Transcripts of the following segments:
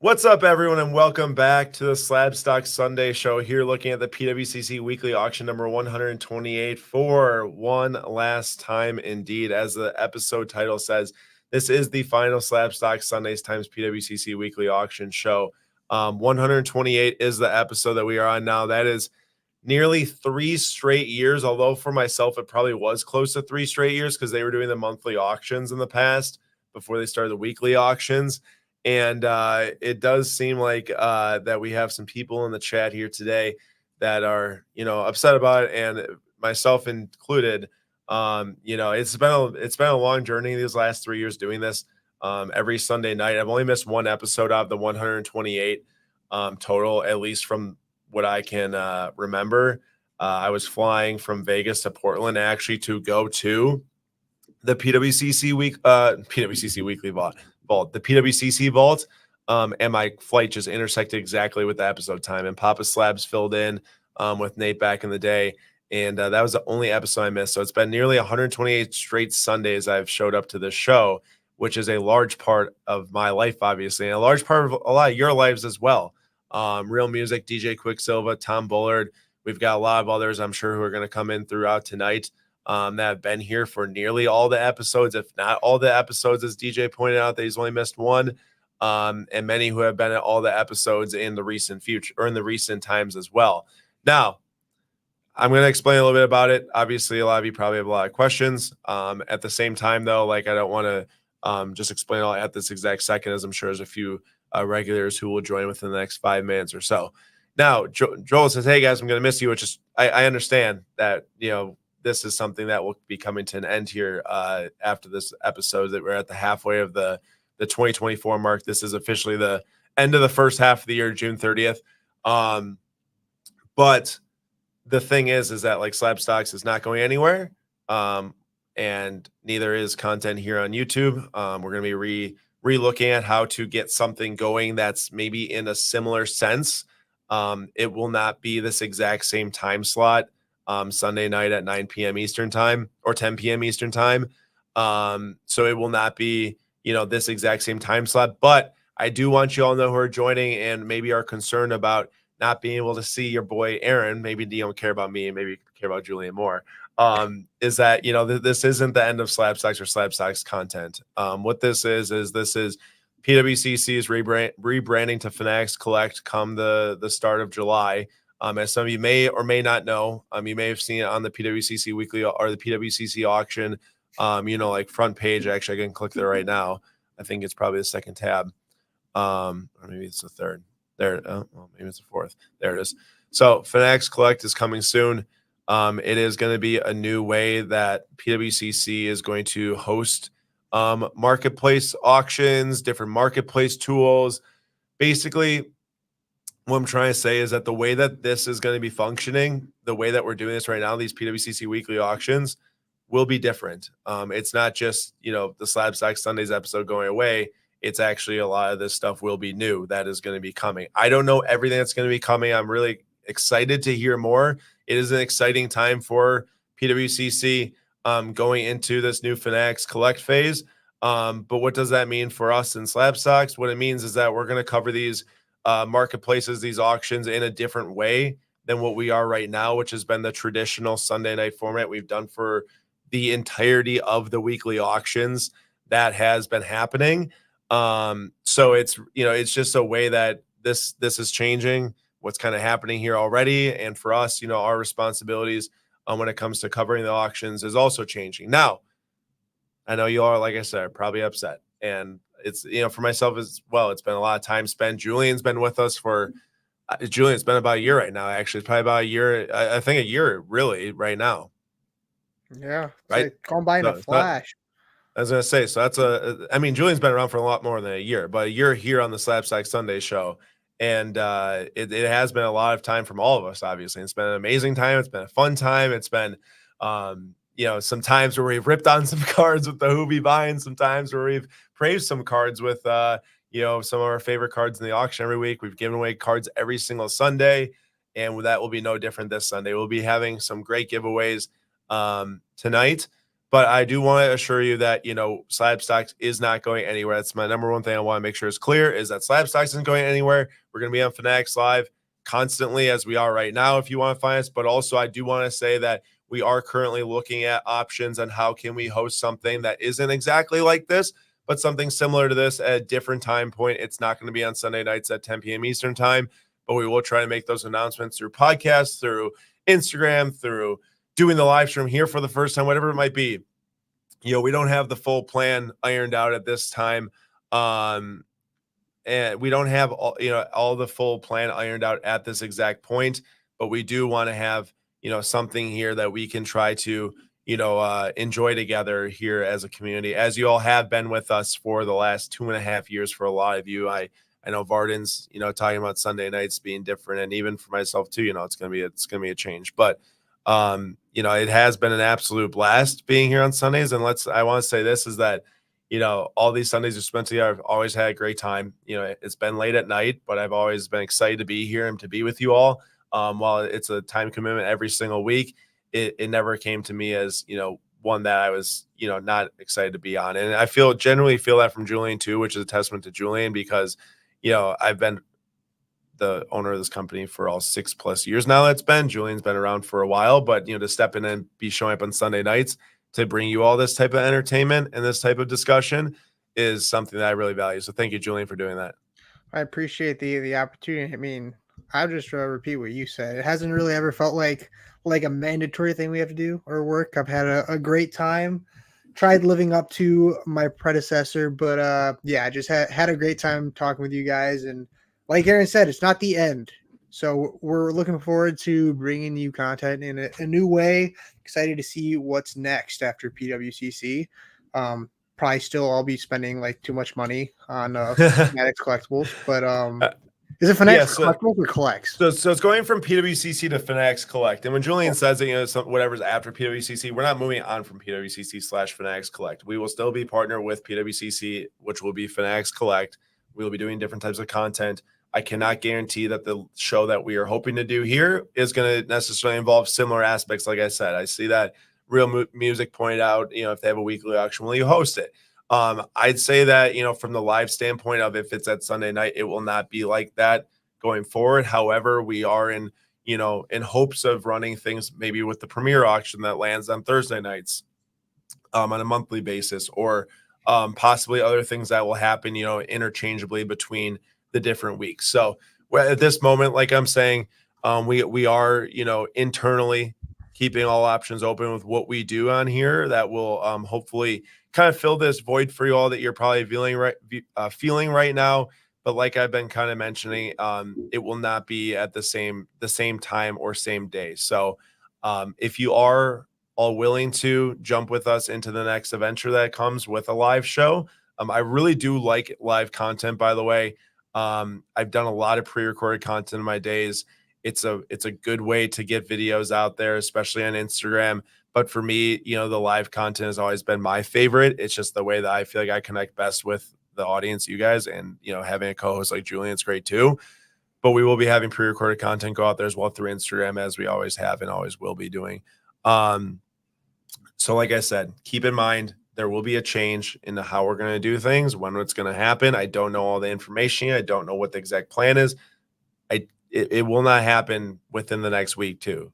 What's up, everyone, and welcome back to the SlabStox Sunday show here, looking at the PWCC Weekly Auction number 128 for one last time. Indeed, as the episode title says, this is the final SlabStox Sundays times PWCC Weekly Auction show. 128 is the episode that we are on now. That is nearly 3 straight years, although for myself, it probably was close to 3 straight years because they were doing the monthly auctions in the past before they started the weekly auctions. And it does seem like that we have some people in the chat here today that are, upset about it, and myself included. It's been a long journey these last 3 years doing this every Sunday night. I've only missed one episode of the 128 total, at least from what I can remember. I was flying from Vegas to Portland actually to go to the PWCC Weekly Vault, the PWCC Vault, and my flight just intersected exactly with the episode time. And Papa Slabs filled in with Nate back in the day, and that was the only episode I missed. So it's been nearly 128 straight Sundays I've showed up to this show, which is a large part of my life, obviously, and a large part of a lot of your lives as well. Real Music, DJ Quicksilva, Tom Bullard. We've got a lot of others, I'm sure, who are going to come in throughout tonight that have been here for nearly all the episodes, if not all the episodes, as DJ pointed out that he's only missed one, and many who have been at all the episodes in the recent future or in the recent times as well. Now, I'm going to explain a little bit about it. Obviously, a lot of you probably have a lot of questions. At the same time, though, like I don't want to just explain all at this exact second, as I'm sure there's a few regulars who will join within the next 5 minutes or so. Now, Joel says, "Hey guys, I'm going to miss you," which is I understand that this is something that will be coming to an end here after this episode. That we're at the halfway of the 2024 mark. This is officially the end of the first half of the year, June 30th. But the thing is that like SlabStox is not going anywhere, and neither is content here on YouTube. We're going to be re-looking at how to get something going that's maybe in a similar sense. It will not be this exact same time slot Sunday night at 9 p.m. Eastern time or 10 p.m. Eastern time. So it will not be, this exact same time slot, but I do want you all to know who are joining and maybe are concerned about not being able to see your boy Aaron. Maybe you don't care about me, and maybe you care about Julian more. Is that, this isn't the end of SlabStox or SlabStox content. What this is PWCC's rebranding to Fanatics Collect come the start of July. As some of you may or may not know, you may have seen it on the PWCC Weekly or the PWCC Auction, like front page. Actually, I can click there right now. I think it's probably the second tab. Or maybe it's the third. There, maybe it's the fourth. There it is. So Fanatics Collect is coming soon. It is going to be a new way that PWCC is going to host marketplace auctions, different marketplace tools. Basically, what I'm trying to say is that the way that this is going to be functioning, the way that we're doing this right now, these PWCC weekly auctions will be different. It's not just, the SlabStox Sundays episode going away. It's actually a lot of this stuff will be new that is going to be coming. I don't know everything that's going to be coming. I'm really excited to hear more. It is an exciting time for PWCC going into this new Fanatics Collect phase. But what does that mean for us in SlabStox? What it means is that we're going to cover these marketplaces, these auctions in a different way than what we are right now, which has been the traditional Sunday night format we've done for the entirety of the weekly auctions that has been happening. So it's just a way that this is changing what's kind of happening here already. And for us, our responsibilities when it comes to covering the auctions is also changing. Now, I know you all, like I said, are probably upset. And it's, for myself as well, it's been a lot of time spent. Julian's been with us for, Julian's been about a year right now. Actually, it's probably about a year. I think a year really right now. Yeah. Right. Like gone by in a flash. I was going to say, so Julian's been around for a lot more than a year, but a year here on the SlabStox Sunday show. And it has been a lot of time from all of us, obviously. It's been an amazing time. It's been a fun time. It's been, some times where we've ripped on some cards with the Hoobie buying, some times where we've praised some cards with, some of our favorite cards in the auction every week. We've given away cards every single Sunday, and that will be no different this Sunday. We'll be having some great giveaways tonight. But I do want to assure you that, SlabStox is not going anywhere. That's my number one thing I want to make sure is clear, is that SlabStox isn't going anywhere. We're going to be on Fanatics Live constantly, as we are right now, if you want to find us. But also, I do want to say that we are currently looking at options on how can we host something that isn't exactly like this, but something similar to this at a different time point. It's not going to be on Sunday nights at 10 p.m. Eastern time, but we will try to make those announcements through podcasts, through Instagram, through doing the live stream here for the first time, whatever it might be. We don't have the full plan ironed out at this time. And we don't have all the full plan ironed out at this exact point, but we do want to have, something here that we can try to, enjoy together here as a community, as you all have been with us for the last 2.5 years. For a lot of you, I know Varden's, talking about Sunday nights being different, and even for myself too, it's going to be a change, but it has been an absolute blast being here on Sundays. And I want to say this is that, all these Sundays are spent together. I've always had a great time. It's been late at night, but I've always been excited to be here and to be with you all. While it's a time commitment every single week, it never came to me as, one that I was, not excited to be on. And I generally feel that from Julian too, which is a testament to Julian, because, I've been the owner of this company for all 6+ years now. Julian's been around for a while, but to step in and be showing up on Sunday nights to bring you all this type of entertainment and this type of discussion is something that I really value. So thank you, Julian, for doing that. I appreciate the opportunity. I mean, I'll just repeat what you said. It hasn't really ever felt like a mandatory thing we have to do or work. I've had a great time. Tried living up to my predecessor, but I just had a great time talking with you guys. And like Aaron said, it's not the end. So we're looking forward to bringing you content in a new way. Excited to see what's next after PWCC. Probably still I'll be spending like too much money on Fanatics collectibles, but is it Fanatics collectibles or collects? So it's going from PWCC to Fanatics Collect. And when Julian says that, whatever's after PWCC, we're not moving on from PWCC/Fanatics Collect. We will still be partnered with PWCC, which will be Fanatics Collect. We will be doing different types of content. I cannot guarantee that the show that we are hoping to do here is going to necessarily involve similar aspects. Like I said, I see that Real Music pointed out, if they have a weekly auction, will you host it? I'd say that, from the live standpoint of if it's at Sunday night, it will not be like that going forward. However, we are in hopes of running things maybe with the premiere auction that lands on Thursday nights on a monthly basis, or possibly other things that will happen, interchangeably between the different weeks. So at this moment, like I'm saying, we are, internally keeping all options open with what we do on here that will hopefully kind of fill this void for you all that you're probably feeling right now. But like I've been kind of mentioning, it will not be at the same time or same day. So if you are all willing to jump with us into the next adventure that comes with a live show, I really do like live content, by the way. I've done a lot of pre-recorded content in my days. It's a good way to get videos out there, especially on Instagram. But for me, the live content has always been my favorite. It's just the way that I feel like I connect best with the audience, you guys, and having a co-host like Julian is great too. But we will be having pre-recorded content go out there as well through Instagram, as we always have and always will be doing. So like I said, keep in mind, there will be a change in how we're going to do things, when it's going to happen. I don't know all the information yet. I don't know what the exact plan is. It will not happen within the next week too.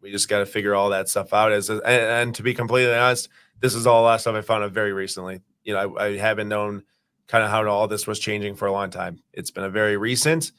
We just got to figure all that stuff out. And to be completely honest, this is all stuff I found out very recently. I haven't known kind of how all this was changing for a long time. It's been a very recent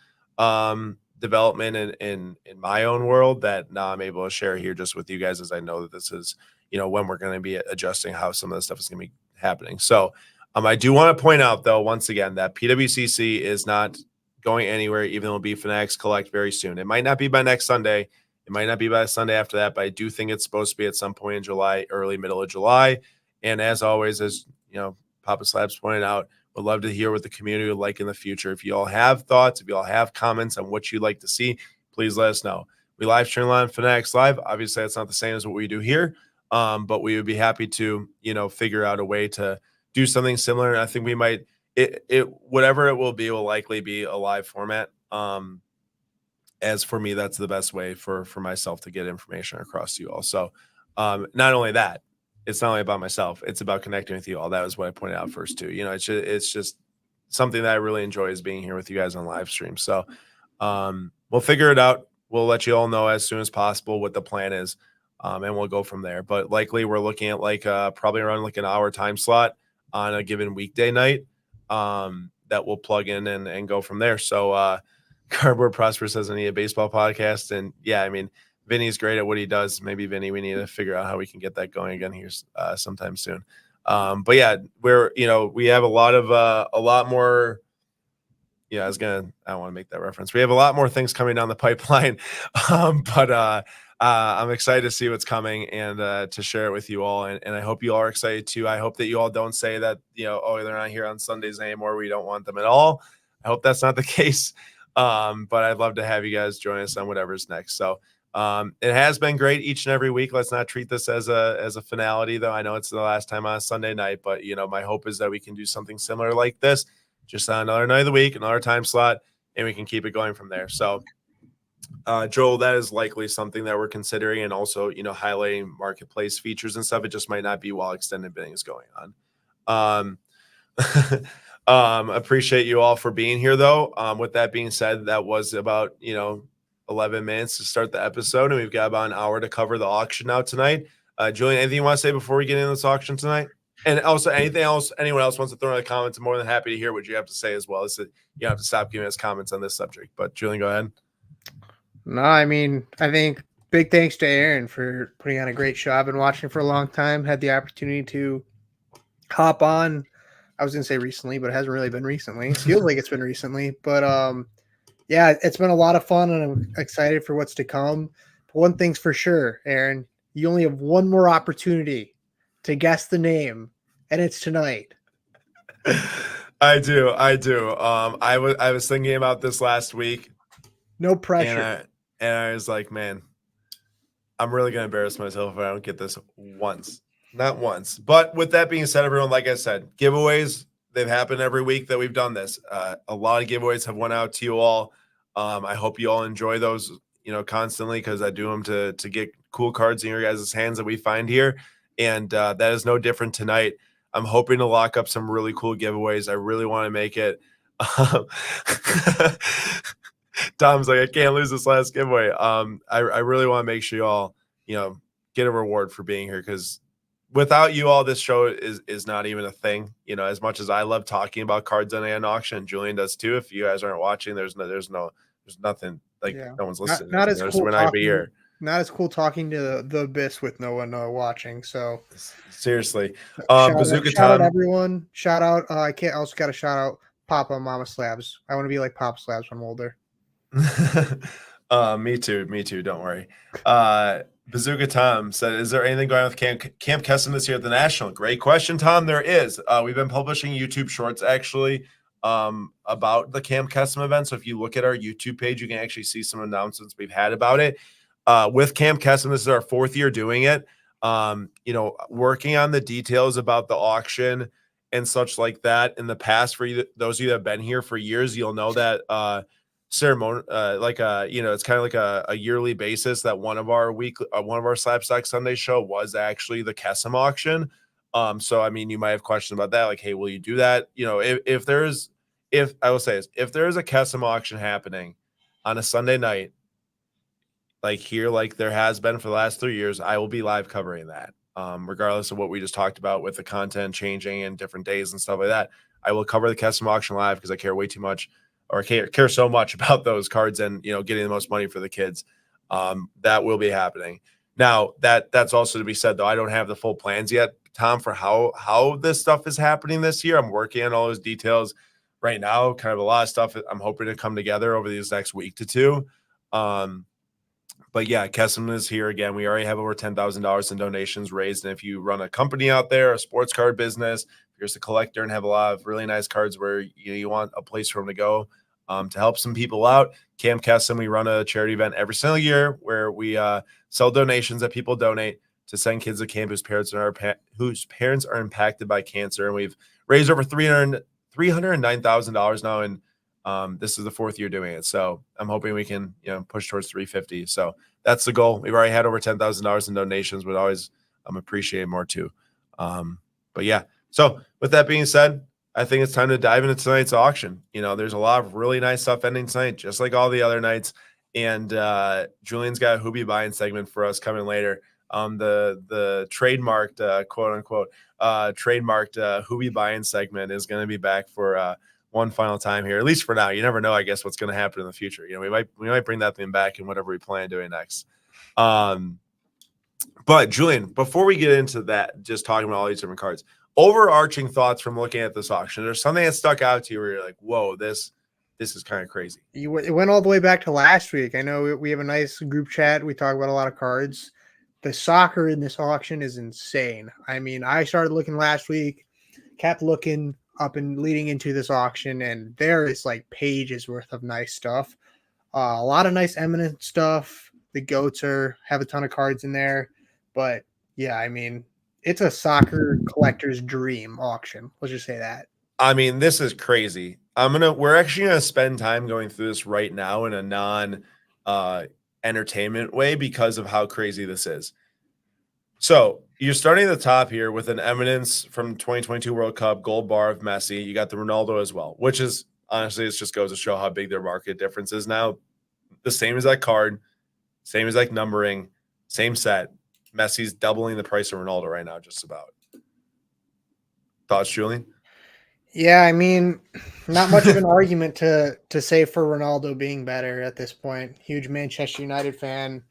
development in my own world that now I'm able to share here just with you guys, as I know that this is, when we're going to be adjusting how some of this stuff is going to be happening. So I do want to point out, though, once again, that PWCC is not going anywhere, even though it'll be Fanatics Collect very soon. It might not be by next Sunday. It might not be by Sunday after that, but I do think it's supposed to be at some point in July, early, middle of July. And as always, as Papa Slabs pointed out, would love to hear what the community would like in the future. If you all have thoughts, if you all have comments on what you'd like to see, please let us know. We live stream on Fanatics Live. Obviously, that's not the same as what we do here, but we would be happy to, figure out a way to do something similar. And I think we might, whatever it will be, will likely be a live format. As for me, that's the best way for myself to get information across to you all. So not only that, it's not only about myself, it's about connecting with you all. That was what I pointed out first too. It's just something that I really enjoy is being here with you guys on live stream. So we'll figure it out. We'll let you all know as soon as possible what the plan is. And we'll go from there. But likely we're looking at like probably around like an hour time slot on a given weekday night that we'll plug in and go from there. So Cardboard Prosper says I need a baseball podcast. And yeah, I mean, Vinny's great at what he does. Maybe Vinny, we need to figure out how we can get that going again here sometime soon. But yeah, we have a lot more. Yeah, I don't want to make that reference. We have a lot more things coming down the pipeline, but I'm excited to see what's coming and to share it with you all. And I hope you all are excited too. I hope that you all don't say that, oh, they're not here on Sundays anymore. We don't want them at all. I hope that's not the case. But I'd love to have you guys join us on whatever's next. So it has been great each and every week. Let's not treat this as a finality, though. I know it's the last time on a Sunday night, but my hope is that we can do something similar like this, just on another night of the week, another time slot, and we can keep it going from there. So, Joel, that is likely something that we're considering, and also, highlighting marketplace features and stuff. It just might not be while extended bidding is going on. Appreciate you all for being here, though. With that being said, that was about 11 minutes to start the episode, and we've got about an hour to cover the auction now tonight. Julian, anything you want to say before we get into this auction tonight? And also, anything else anyone else wants to throw in the comments, I'm more than happy to hear what you have to say as well. You have to stop giving us comments on this subject. But Julian, go ahead. No, I mean, I think big thanks to Aaron for putting on a great show. I've been watching for a long time, had the opportunity to hop on. I was going to say recently, but it hasn't really been recently. It feels like it's been recently. But yeah, it's been a lot of fun, and I'm excited for what's to come. But one thing's for sure, Aaron, you only have one more opportunity to guess the name, and it's tonight. I do. I was thinking about this last week. No pressure. And I was like, man, I'm really going to embarrass myself if I don't get this once. Not once. But with that being said, everyone, like I said, giveaways, they've happened every week that we've done this. A lot of giveaways have went out to you all. I hope you all enjoy those, constantly, because I do them to get cool cards in your guys' hands that we find here. And that is no different tonight. I'm hoping to lock up some really cool giveaways. I really want to make it. Tom's like, I can't lose this last giveaway. I really want to make sure you all, get a reward for being here, because without you all, this show is not even a thing. As much as I love talking about cards on an auction, Julian does too. If you guys aren't watching, there's nothing, like, no one's listening. Not as cool. We're not even here. Not as cool talking to the abyss with no one watching. So seriously, Bazooka shout out everyone. Shout out. I also got to shout out Papa and Mama Slabs. I want to be like Papa Slabs when I'm older. Me too. Don't worry. Bazooka Tom said, is there anything going on with Camp Kesem this year at the National? Great question, Tom. There is. We've been publishing YouTube shorts actually about the Camp Kesem event. So if you look at our YouTube page, you can actually see some announcements we've had about it. With Camp Kesem, this is our 4th year doing it. Working on the details about the auction and such like that. In the past, for those of you that have been here for years, you'll know that ceremony, it's kind of like a yearly basis that one of our SlabStox Sunday show was actually the Kesem auction. So I mean, you might have questions about that, like, hey, will you do that? If there is a Kesem auction happening on a Sunday night, like here, like there has been for the last 3 years, I will be live covering that. Regardless of what we just talked about with the content changing and different days and stuff like that, I will cover the Kesem auction live because I care way too much, or care so much about those cards and getting the most money for the kids. That will be happening. Now that's also to be said, though. I don't have the full plans yet, Tom, for how this stuff is happening this year. I'm working on all those details right now. Kind of a lot of stuff I'm hoping to come together over these next week to two. But yeah, Kesem is here again. We already have over $10,000 in donations raised. And if you run a company out there, a sports card business, if you're just a collector and have a lot of really nice cards where you want a place for them to go to help some people out, Camp Kesem, we run a charity event every single year where we sell donations that people donate to send kids to camp whose parents are impacted by cancer. And we've raised over $309,000 now, and this is the 4th year doing it. So I'm hoping we can, push towards 350. So that's the goal. We've already had over $10,000 in donations, but always appreciate more too. But yeah, so with that being said, I think it's time to dive into tonight's auction. There's a lot of really nice stuff ending tonight, just like all the other nights. And Julian's got a Hoobie buying segment for us coming later. The trademarked quote unquote trademarked Hoobie buying segment is going to be back for one final time here, at least for now. You never know, I guess, what's going to happen in the future. We might bring that thing back in whatever we plan on doing next. But Julian, before we get into that, just talking about all these different cards, overarching thoughts from looking at this auction. There's something that stuck out to you where you're like, whoa, this is kind of crazy. It went all the way back to last week. I know we have a nice group chat. We talk about a lot of cards. The soccer in this auction is insane. I mean, I started looking last week, kept looking up and leading into this auction, and there is like pages worth of nice stuff. A lot of nice eminent stuff. The goats have a ton of cards in there. But yeah, I mean, it's a soccer collector's dream auction. Let's just say that. I mean, this is crazy. We're actually gonna spend time going through this right now in a non entertainment way because of how crazy this is. So you're starting at the top here with an eminence from 2022 World Cup gold bar of Messi. You got the Ronaldo as well, which is honestly, it just goes to show how big their market difference is now. The same as that card, same as like numbering, same set. Messi's doubling the price of Ronaldo right now, just about. Thoughts, Julian? Yeah, I mean, not much of an argument to say for Ronaldo being better at this point. Huge Manchester United fan.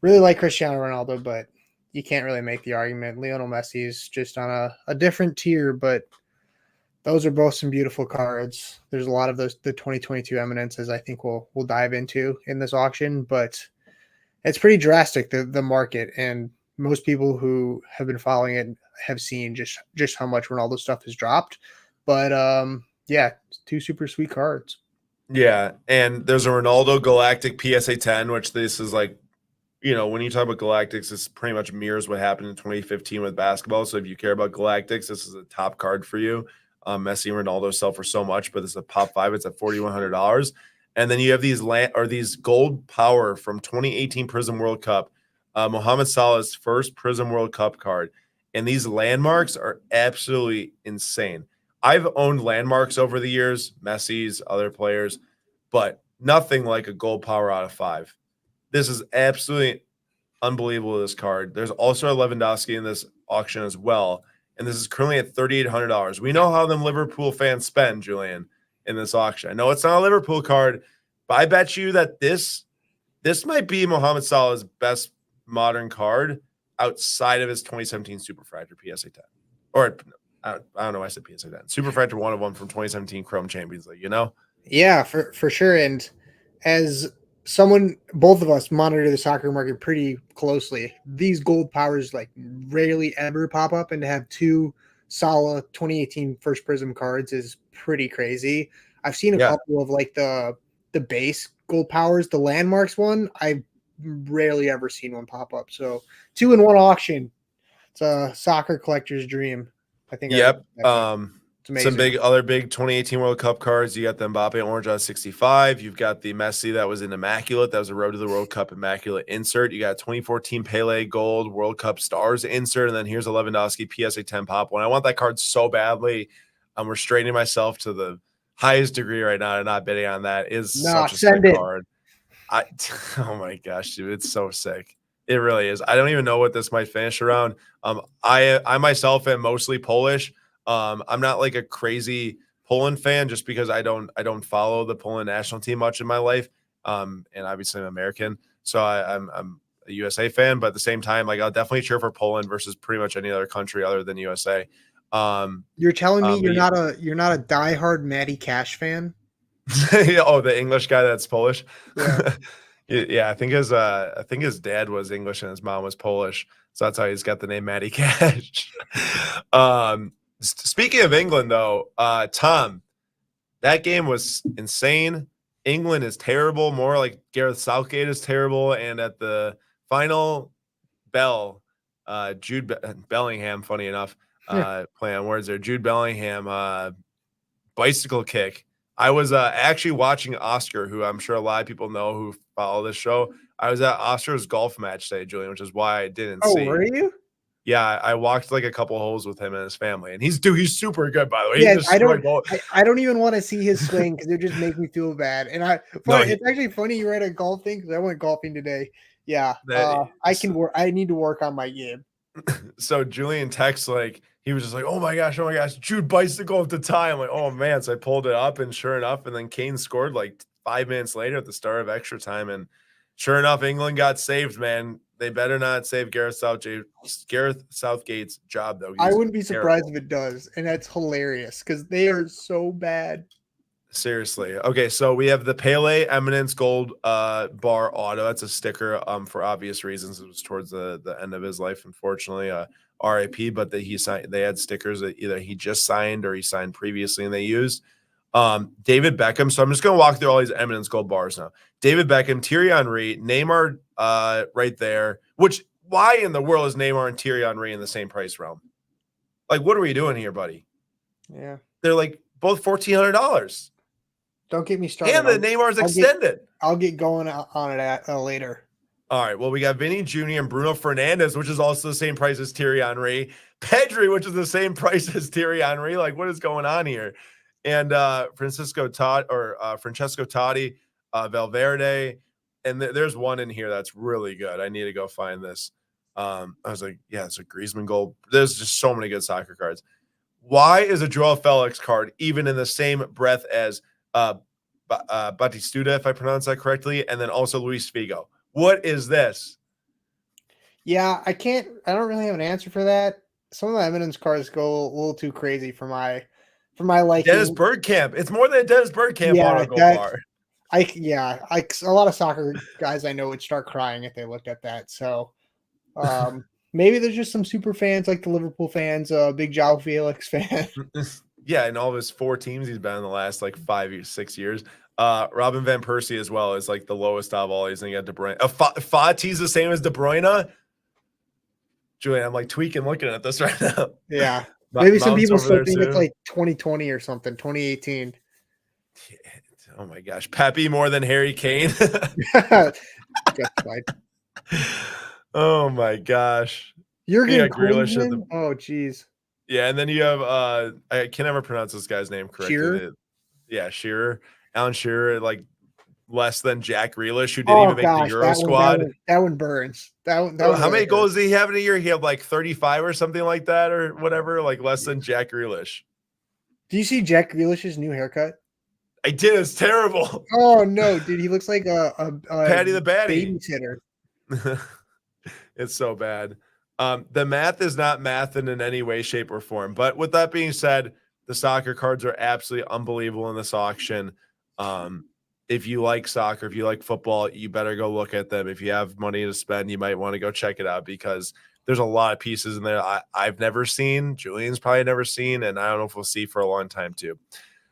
Really like Cristiano Ronaldo, but you can't really make the argument. Lionel Messi is just on a different tier, but those are both some beautiful cards. There's a lot of the 2022 eminences I think we'll dive into in this auction, but it's pretty drastic, the market, and most people who have been following it have seen just how much Ronaldo stuff has dropped. But yeah, two super sweet cards. Yeah, and there's a Ronaldo Galactic PSA 10, which this is like, when you talk about Galactics, this pretty much mirrors what happened in 2015 with basketball. So if you care about Galactics, this is a top card for you. Messi and Ronaldo sell for so much, but this is a pop 5. It's at $4,100. And then you have these gold power from 2018 Prism World Cup, Mohamed Salah's first Prism World Cup card. And these landmarks are absolutely insane. I've owned landmarks over the years, Messi's, other players, but nothing like a gold power out of 5. This is absolutely unbelievable, this card. There's also a Lewandowski in this auction as well, and this is currently at $3,800. We know how them Liverpool fans spend, Julian, in this auction. I know it's not a Liverpool card, but I bet you that this might be Mohamed Salah's best modern card outside of his 2017 Superfractor PSA 10. Or I don't know why I said PSA 10. Superfractor 101 from 2017 Chrome Champions League, Yeah, for sure. And as someone, both of us monitor the soccer market pretty closely, these gold powers like rarely ever pop up, and to have two Salah 2018 First Prism cards is pretty crazy. I've seen a couple of like the base gold powers, the landmarks one. I've rarely ever seen one pop up. So 2 in 1 auction. It's a soccer collector's dream. I think. Yep. Some other big 2018 World Cup cards. You got the Mbappe orange out of 65. You've got the Messi that was an immaculate. That was a Road to the World Cup immaculate insert. You got 2014 Pele gold World Cup stars insert, and then here's a Lewandowski PSA 10 pop one. I want that card so badly. I'm restraining myself to the highest degree right now and not bidding on that. Such a sick card. Oh my gosh, dude, it's so sick. It really is. I don't even know what this might finish around. I myself am mostly Polish. I'm not like a crazy Poland fan just because I don't follow the Poland national team much in my life. And obviously I'm American, so I'm a USA fan, but at the same time, like I'll definitely cheer for Poland versus pretty much any other country other than USA. You're telling me you're not a diehard Matty Cash fan? Oh, the English guy that's Polish. Yeah. Yeah, I think his dad was English and his mom was Polish, so that's how he's got the name Matty Cash. Speaking of England, though, Tom, that game was insane. England is terrible, more like Gareth Southgate is terrible, and at the final bell, Jude Bellingham, funny enough, play on words there, Jude Bellingham, bicycle kick. I was actually watching Oscar, who I'm sure a lot of people know who follow this show. I was at Oscar's golf match today, Julian, which is why I didn't see. Oh, were you? Yeah, I walked like a couple holes with him and his family, and he's super good, by the way. He Yeah, just I don't like, oh, I don't even wanna see his swing because it just makes me feel bad, and no, it's actually funny you were at a golf thing because I went golfing today. Yeah, that I need to work on my game. so Julian texts like he was just like, oh my gosh, Jude bites the goal at the tie. I'm like, oh man. So I pulled it up, and sure enough, and then Kane scored like 5 minutes later at the start of extra time. And sure enough, England got saved, man. They better not save Gareth Southgate's job, though. I He's wouldn't be surprised terrible. if it does, and that's hilarious because they are so bad. Seriously. Okay, so we have the Pele Eminence Gold bar auto. That's a sticker for obvious reasons. It was towards the end of his life, unfortunately. RIP, but that he signed, they had stickers that either he just signed or he signed previously and they used. David Beckham. So I'm just gonna walk through all these Eminence Gold bars now. David Beckham, Thierry Henry, Neymar right there. Which why in the world is Neymar and Thierry Henry in the same price realm? Like, what are we doing here, buddy? Yeah. They're like both $1,400. Don't get me started. And the Neymar's extended. I'll get going on it at later. All right. Well, we got Vinny Jr. and Bruno Fernandes, which is also the same price as Thierry Henry. Pedri, which is the same price as Thierry Henry. Like, what is going on here? And Francesco Totti, Valverde. And there's one in here that's really good. I need to go find this. I was like, yeah, it's a Griezmann gold. There's just so many good soccer cards. Why is a Joao Felix card even in the same breath as Batistuta, if I pronounce that correctly, and then also Luis Figo? What is this? Yeah, I don't really have an answer for that. Some of the Eminence cards go a little too crazy for my liking. Dennis Bergkamp. It's more than a Dennis Bergkamp auto gold bar. A lot of soccer guys I know would start crying if they looked at that. So maybe there's just some super fans like the Liverpool fans, big Joao Felix fan. Yeah, in all of his 4 teams he's been in the last like 6 years. Robin Van Persie as well is like the lowest of all. He's gonna get De Bruyne. Fati's the same as De Bruyne. Julian, I'm like tweaking looking at this right now. Yeah. Maybe some people still think it's like 2020 or something, 2018. Oh my gosh. Pepe more than Harry Kane. Oh my gosh. Jurgen Klinsmann? Oh geez. Yeah, and then you have I can never pronounce this guy's name correctly. Shearer? Yeah, Shearer. Alan Shearer, like less than Jack Grealish, who didn't even make the Euro squad. That one burns. That one how really many goals did he have in a year? He had like 35 or something like that, or whatever, like less than Jack Grealish. Do you see Jack Grealish's new haircut? I did. It's terrible. Oh no, dude! He looks like a Patty the Batty babysitter. It's so bad. The math is not math in any way, shape, or form. But with that being said, the soccer cards are absolutely unbelievable in this auction. If you like soccer, if you like football, you better go look at them. If you have money to spend, you might want to go check it out because there's a lot of pieces in there I've never seen. Julian's probably never seen, and I don't know if we'll see for a long time too.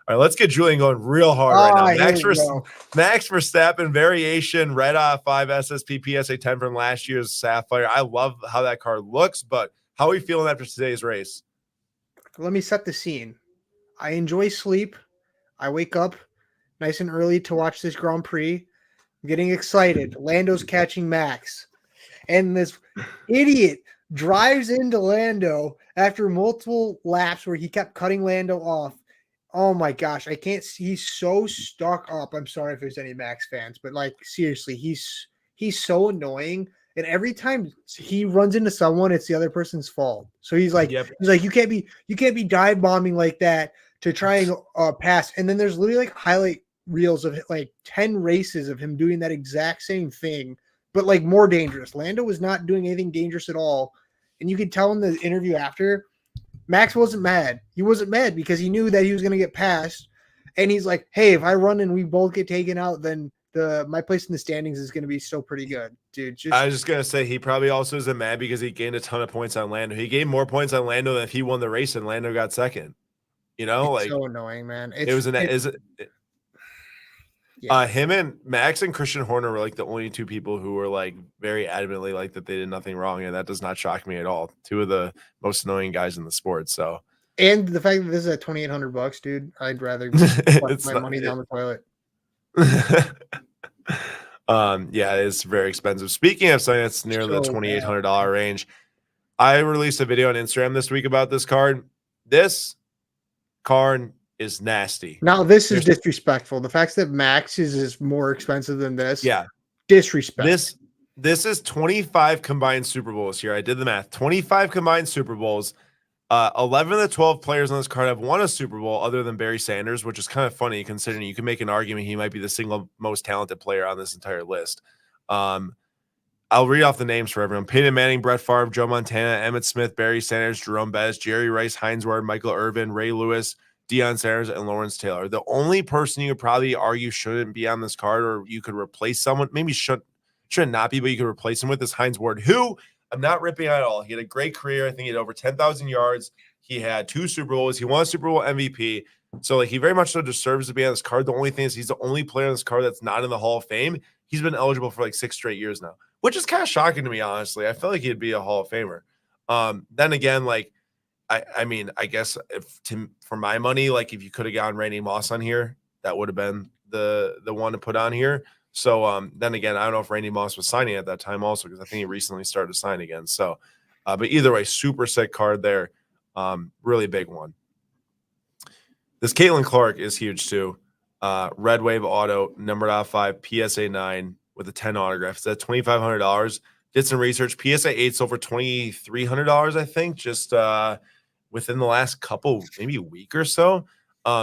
All right, let's get Julian going real hard right now. Max Verstappen variation, red 5 SSP PSA 10 from last year's Sapphire. I love how that card looks, but how are we feeling after today's race? Let me set the scene. I enjoy sleep. I wake up nice and early to watch this Grand Prix. I'm getting excited. Lando's catching Max. And this idiot drives into Lando after multiple laps where he kept cutting Lando off. Oh my gosh, I can't see. He's so stuck up. I'm sorry if there's any Max fans, but like seriously, he's so annoying. And every time he runs into someone, it's the other person's fault. So he's like, you can't be dive bombing like that to try and pass. And then there's literally like highlight reels of like 10 races of him doing that exact same thing, but like more dangerous. Lando was not doing anything dangerous at all. And you could tell in the interview after, Max wasn't mad. He wasn't mad because he knew that he was going to get passed. And he's like, hey, if I run and we both get taken out, then my place in the standings is going to be still pretty good, dude. I was just going to say, he probably also isn't mad because he gained a ton of points on Lando. He gained more points on Lando than if he won the race and Lando got second. You know, it's like so annoying, man. Him and Max and Christian Horner were like the only 2 people who were like very adamantly like that they did nothing wrong, and that does not shock me at all. 2 of the most annoying guys in the sport. So, and the fact that this is at $2,800, dude, I'd rather put my money down the toilet. Yeah, it's very expensive. Speaking of something that's near the $2,800 range, I released a video on Instagram this week about this card. This card is nasty. Now this is disrespectful. The fact that Max's is more expensive than this, Yeah, disrespect. This is 25 combined Super Bowls here. I did the math. 25 combined Super Bowls. 11 of the 12 players on this card have won a Super Bowl other than Barry Sanders, which is kind of funny considering you can make an argument he might be the single most talented player on this entire list. I'll read off the names for everyone. Peyton Manning, Brett Favre, Joe Montana, Emmitt Smith, Barry Sanders, Jerome Bettis, Jerry Rice, Heinz Ward, Michael Irvin, Ray Lewis, Deion Sanders, and Lawrence Taylor. The only person you could probably argue shouldn't be on this card, or you could replace someone, maybe should not be, but you could replace him with, is Heinz Ward, who I'm not ripping at all. He had a great career. I think he had over 10,000 yards. He had 2 Super Bowls. He won a Super Bowl MVP. So like he very much so deserves to be on this card. The only thing is he's the only player on this card that's not in the Hall of Fame. He's been eligible for like 6 straight years now, which is kind of shocking to me, honestly. I felt like he'd be a Hall of Famer. Then again, like I mean, I guess for my money, like if you could have gotten Randy Moss on here, that would have been the one to put on here. So then again, I don't know if Randy Moss was signing at that time also, because I think he recently started to sign again. So but either way, super sick card there. Really big one. This Caitlin Clark is huge too. Red Wave Auto, numbered out 5, PSA 9 with a 10 autograph. It's at $2,500. Did some research. PSA 8 sold for $2,300, I think, just within the last couple, maybe a week or so.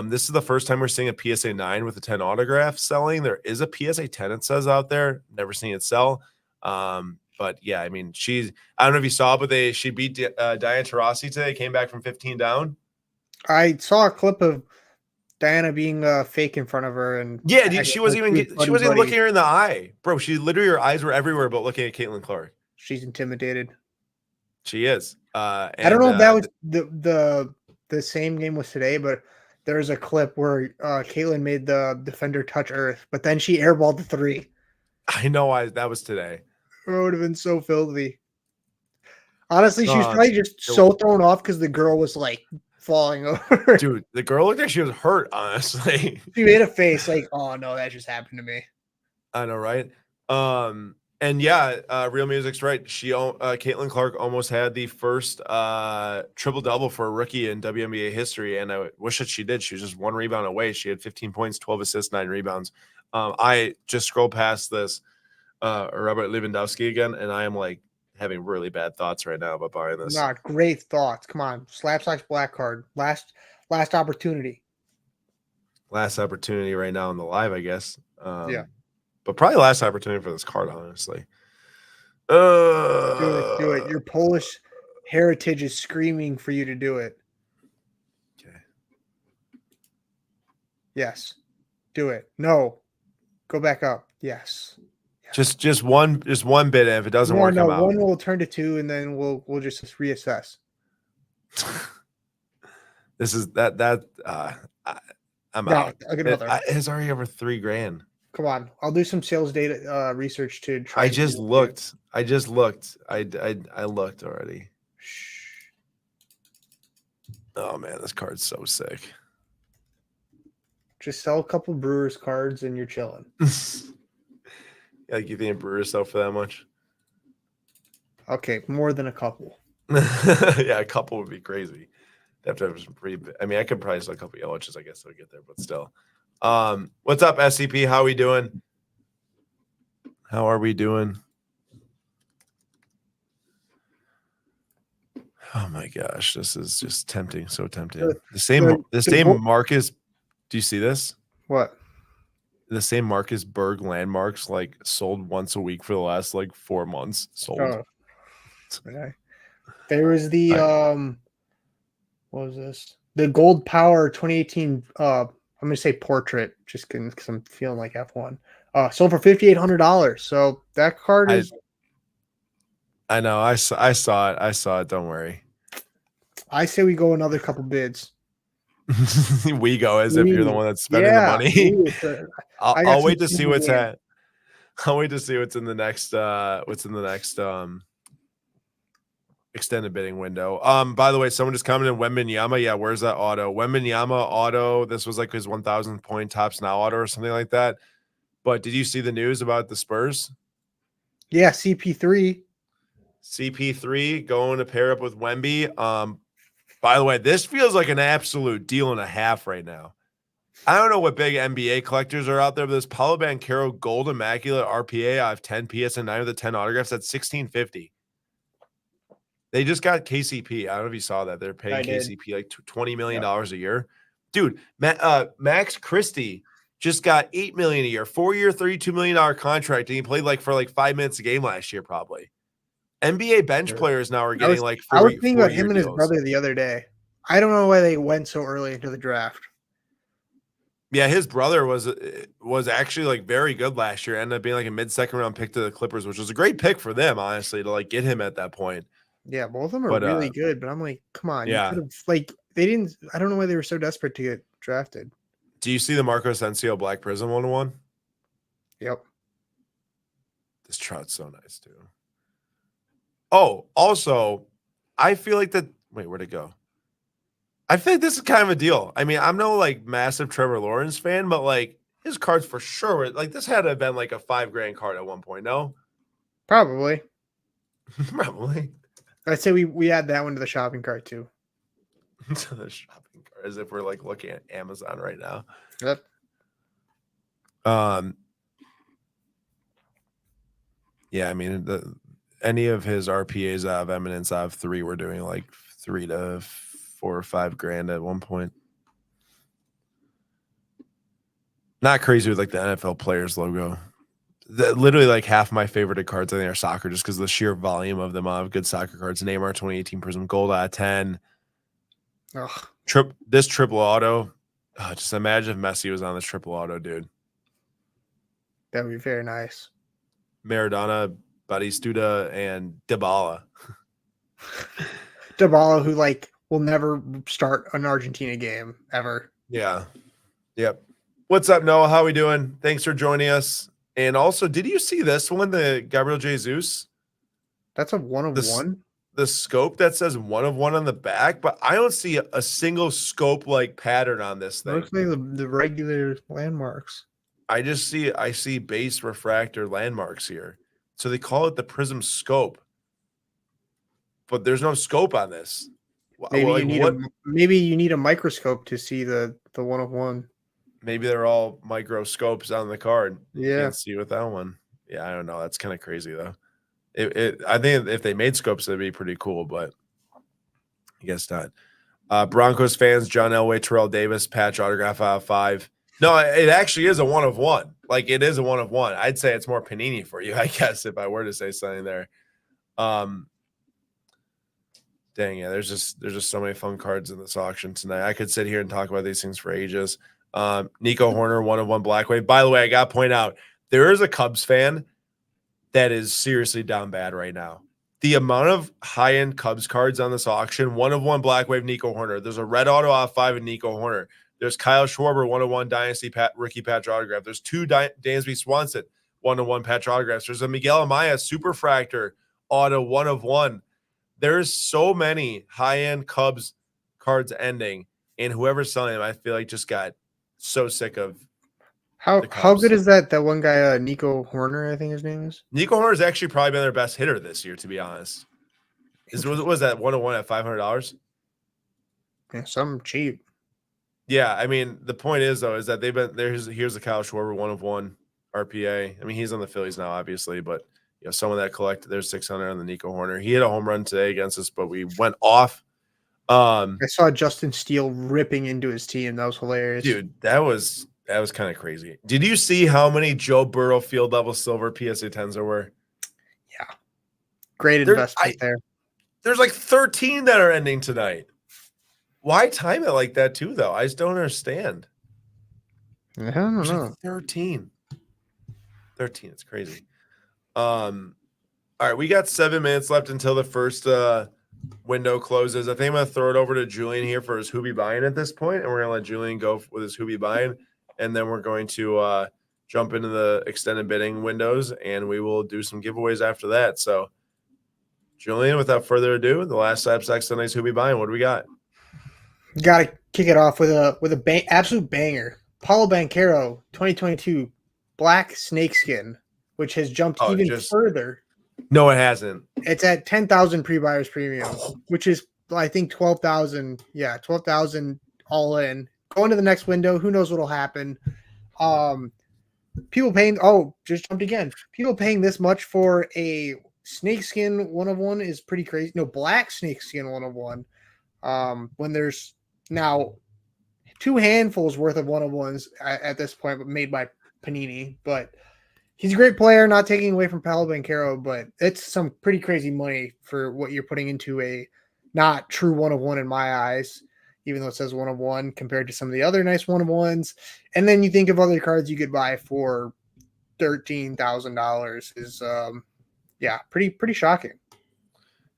This is the first time we're seeing a PSA 9 with a 10 autograph selling. There is a PSA 10, it says out there. Never seen it sell. But yeah, I mean, I don't know if you saw, but she beat Diana Taurasi today, came back from 15 down. I saw a clip of Diana being fake in front of her, and yeah, she wasn't even looking her in the eye, bro. She literally, her eyes were everywhere, but looking at Caitlin Clark. She's intimidated. She is. I don't know if that was the same game was today, but there's a clip where Caitlin made the defender touch earth, but then she airballed the 3. I know. That was today. It would have been so filthy. Honestly, she was probably just so thrown off because the girl was like falling over. Dude, the girl looked like she was hurt, honestly. She made a face like, oh no, that just happened to me. I know, right? And yeah, Real Music's right. Caitlin Clark almost had the first triple-double for a rookie in WNBA history, and I wish that she did. She was just 1 rebound away. She had 15 points, 12 assists, 9 rebounds. I just scrolled past this Robert Lewandowski again, and I am like having really bad thoughts right now about buying this. Not great thoughts. Come on, SlabStox black card. Last opportunity. Last opportunity right now in the live, I guess. Yeah. But probably last opportunity for this card, honestly. Do it. Your Polish heritage is screaming for you to do it. Okay. Yes. Do it. No. Go back up. Yes. Just one bit. If it doesn't work, I'm out. One will turn to 2, and then we'll just reassess. This is that. I'm out. It's already over $3,000. Come on, I'll do some sales data research to try. I just looked. I looked already. Oh man, this card's so sick. Just sell a couple Brewers cards and you're chilling. Like you think Brewers sell for that much? Okay, more than a couple. Yeah, a couple would be crazy. Have to have some pretty. I mean, I could probably sell a couple Yelliches, I guess, to get there, but still. What's up, SCP? How are we doing? How are we doing? Oh my gosh, this is just tempting, so tempting. The same Marcus. Do you see this? What? The same Marcus Berg landmarks like sold once a week for the last like 4 months. Sold. Oh. Okay. There was the what was this? The Gold Power 2018 I'm gonna say portrait just because I'm feeling like F1. Sold for $5,800. So that card is I know, I saw it. Don't worry. I say we go another couple bids. We go as if you're the one that's spending the money. I'll wait to see what's at. I'll wait to see what's in the next extended bidding window. By the way, someone just commented Wembanyama. Yeah, where's that auto? Wembanyama auto. This was like his 1,000 point tops now auto or something like that. But did you see the news about the Spurs? Yeah, CP3. CP3 going to pair up with Wemby. By the way, this feels like an absolute deal and a half right now. I don't know what big NBA collectors are out there, but this Paolo Banchero Gold Immaculate RPA, I have 10 PSN 9 with the 10 autographs. That's $16.50. They just got KCP. I don't know if you saw that. They're paying KCP like $20 million a year. Dude, Max Christie just got $8 million a year, 4-year, $32 million contract, and he played for 5 minutes a game last year, probably. NBA bench players now are getting I was thinking about him and his brother the other day. I don't know why they went so early into the draft. Yeah, his brother was actually very good last year. Ended up being a mid-second round pick to the Clippers, which was a great pick for them, honestly, to get him at that point. Yeah, both of them are really good, but I'm like, come on, yeah, you could have they didn't. I don't know why they were so desperate to get drafted. Do you see the Marco Asensio Black Prism 1-1? Yep. This Trout's so nice too. Oh, also, I feel like that. Wait, where'd it go? I feel like this is kind of a deal. I mean, I'm no massive Trevor Lawrence fan, but his cards for sure were this had to have been a $5,000 card at one point. No, probably. Probably. I'd say we add that one to the shopping cart too. To the shopping cart, as if we're looking at Amazon right now. Yep. Yeah, I mean, any of his RPAs out of Eminence out of 3 were doing $3 to $4 or $5,000 at one point. Not crazy with the NFL players logo. Literally half my favorite cards I think are soccer, just because of the sheer volume of them. I have good soccer cards. Neymar 2018 Prism Gold out of 10. This triple auto. Just imagine if Messi was on this triple auto, dude. That would be very nice. Maradona, Batistuta, and Dybala. Dybala, who will never start an Argentina game ever. Yeah. Yep. What's up, Noah? How we doing? Thanks for joining us. And also, did you see this one, the Gabriel Jesus? That's a 1-of-1. The scope that says 1-of-1 on the back, but I don't see a single scope pattern on this thing. Looks like the regular landmarks. I see base refractor landmarks here. So they call it the Prism scope. But there's no scope on this. Maybe you need a microscope to see the 1-of-1. Maybe they're all microscopes on the card. Yeah. You can't see with that one. Yeah, I don't know. That's kind of crazy though. I think if they made scopes, that'd be pretty cool, but I guess not. Broncos fans, John Elway, Terrell Davis, patch autograph out of 5. No, it actually is a 1-of-1. It is a 1-of-1. I'd say it's more Panini for you, I guess, if I were to say something there. Dang, yeah, there's just so many fun cards in this auction tonight. I could sit here and talk about these things for ages. Nico Horner, 1-of-1 Black Wave. By the way, I got to point out, there is a Cubs fan that is seriously down bad right now. The amount of high-end Cubs cards on this auction, 1-of-1 Black Wave Nico Horner. There's a red auto out of 5 in Nico Horner. There's Kyle Schwarber, 1-of-1 Dynasty rookie patch autograph. There's 2 Dansby Swanson, 1-of-1 patch autographs. There's a Miguel Amaya Superfractor auto, 1-of-1. There's so many high-end Cubs cards ending, and whoever's selling them, I feel just got so sick of. How good is that one guy, Nico Horner, I think his name is? Nico Horner has actually probably been their best hitter this year, to be honest. Was that 1-of-1 at $500? Yeah, something cheap. Yeah, I mean, the point is though, is that they've been here's the Kyle Schwarber 1-of-1 RPA. I mean, he's on the Phillies now, obviously, but someone that collected there's 600 on the Nico Horner. He hit a home run today against us, but we went off. I saw Justin Steele ripping into his team. That was hilarious. Dude, that was kind of crazy. Did you see how many Joe Burrow field level silver PSA 10s there were? Yeah. Great investment there. There's 13 that are ending tonight. Why time it like that too, though? I just don't understand. I don't know. 13. It's crazy. All right, we got 7 minutes left until the first window closes. I think I'm going to throw it over to Julian here for his Hoobie buying at this point, and we're going to let Julian go with his Hoobie buying, and then we're going to jump into the extended bidding windows, and we will do some giveaways after that. So, Julian, without further ado, the last SlabStox Sundays Hoobie buying. What do we got? Got to kick it off with a absolute banger. Paulo Banchero, 2022 Black Snakeskin, which has jumped even further No, it hasn't. It's at 10,000 pre-buyers premium, which is I think 12,000. Yeah, 12,000 all in. Going to the next window, who knows what'll happen? People paying. Oh, just jumped again. People paying this much for a snakeskin 1/1 is pretty crazy. No, black snakeskin 1/1. When there's now 2 handfuls worth of 1/1s at this point, but made by Panini. But he's a great player, not taking away from Paolo Banchero, but it's some pretty crazy money for what you're putting into a not true 1/1 in my eyes, even though it says 1/1 compared to some of the other nice 1/1s. And then you think of other cards you could buy for $13,000 is pretty shocking.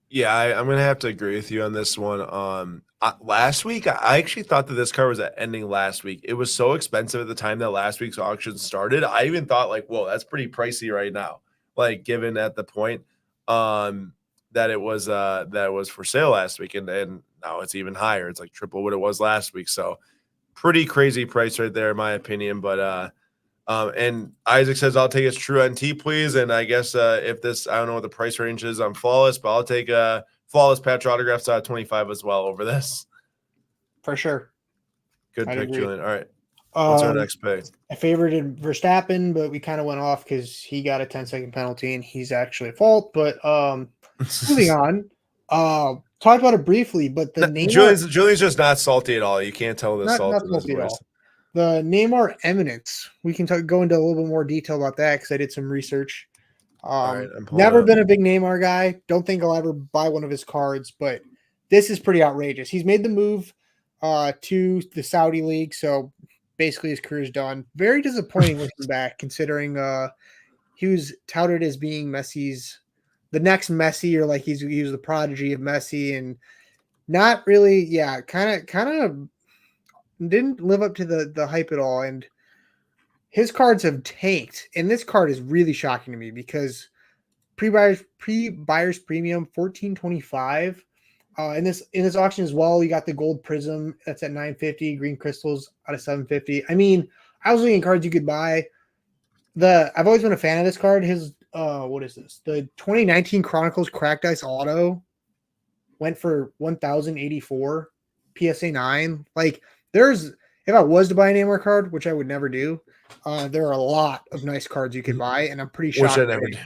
Yeah, I'm gonna have to agree with you on this one. Last week, I actually thought that this card was ending last week. It was so expensive at the time that last week's auction started. I even thought like, whoa, that's pretty pricey right now. Like given at the point that it was for sale last week, and now it's even higher. It's like triple what it was last week. So pretty crazy price right there, in my opinion. But and Isaac says, I'll take his true NT, please. And I guess if this, I don't know what the price range is on Flawless, but I'll take Flawless patch autographs out of 25 as well over this. For sure. Good I'd pick, agree. Julian. All right. What's our next pick? I favorited Verstappen, but we kind of went off because he got a 10-second penalty and he's actually at fault. But moving on. Talked about it briefly, but the Neymar, Julian's just not salty at all. You can't tell the salt in his voice. The Neymar Eminence. We can go into a little bit more detail about that because I did some research. Right, never been a big Neymar guy. Don't think I'll ever buy one of his cards, but this is pretty outrageous. He's made the move to the Saudi League, so basically his career's done. Very disappointing looking back, considering he was touted as being Messi's the next Messi, or like he was the prodigy of Messi, and not really. Yeah, kind of didn't live up to the hype at all, and his cards have tanked. And this card is really shocking to me because pre-buyers premium 1425. In this auction as well, you got the gold prism that's at 950, green crystals out of 750. I mean, I was looking at cards you could buy. I've always been a fan of this card. His what is this? The 2019 Chronicles Cracked Ice Auto went for 1,084 PSA 9. Like if I was to buy a Neymar card, which I would never do, there are a lot of nice cards you could buy, and I'm pretty shocked. Which I never do.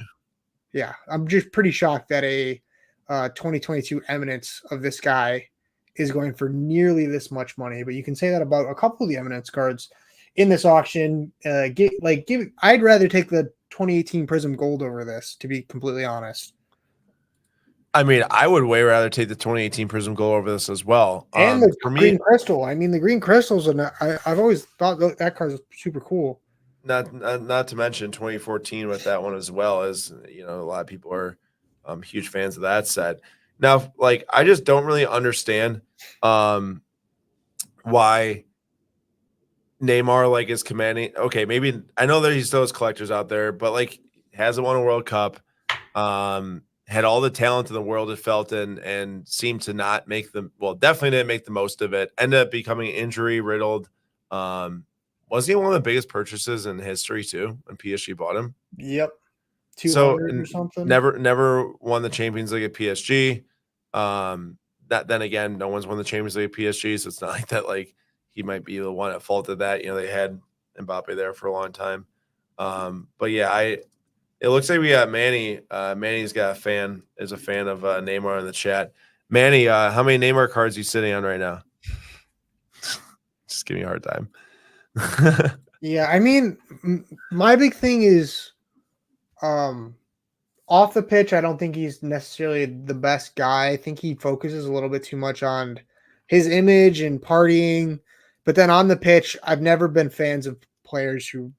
Yeah, I'm just pretty shocked that a 2022 Eminence of this guy is going for nearly this much money. But you can say that about a couple of the Eminence cards in this auction. I'd rather take the 2018 Prism Gold over this, to be completely honest. I mean, I would way rather take the 2018 Prism Gold over this as well. And the green crystal. I mean, the green crystals, I've always thought that card is super cool. Not to mention 2014 with that one as well, as a lot of people are huge fans of that set. Now, like, I just don't really understand why Neymar is commanding. Okay, maybe I know that he still has collectors out there, but hasn't won a World Cup. Had all the talent in the world, it felt, and seemed to not make definitely didn't make the most of it. Ended up becoming injury riddled. Was he one of the biggest purchases in history too when PSG bought him? Yep. 200 or something. Never won the Champions League at PSG. Then again, no one's won the Champions League at PSG, so it's not like that he might be the one at fault of that. They had Mbappe there for a long time. But yeah, it looks like we got Manny. Manny's got a fan of Neymar in the chat. Manny, how many Neymar cards are you sitting on right now? Just give me a hard time. Yeah, I mean, my big thing is off the pitch, I don't think he's necessarily the best guy. I think he focuses a little bit too much on his image and partying. But then on the pitch, I've never been fans of players who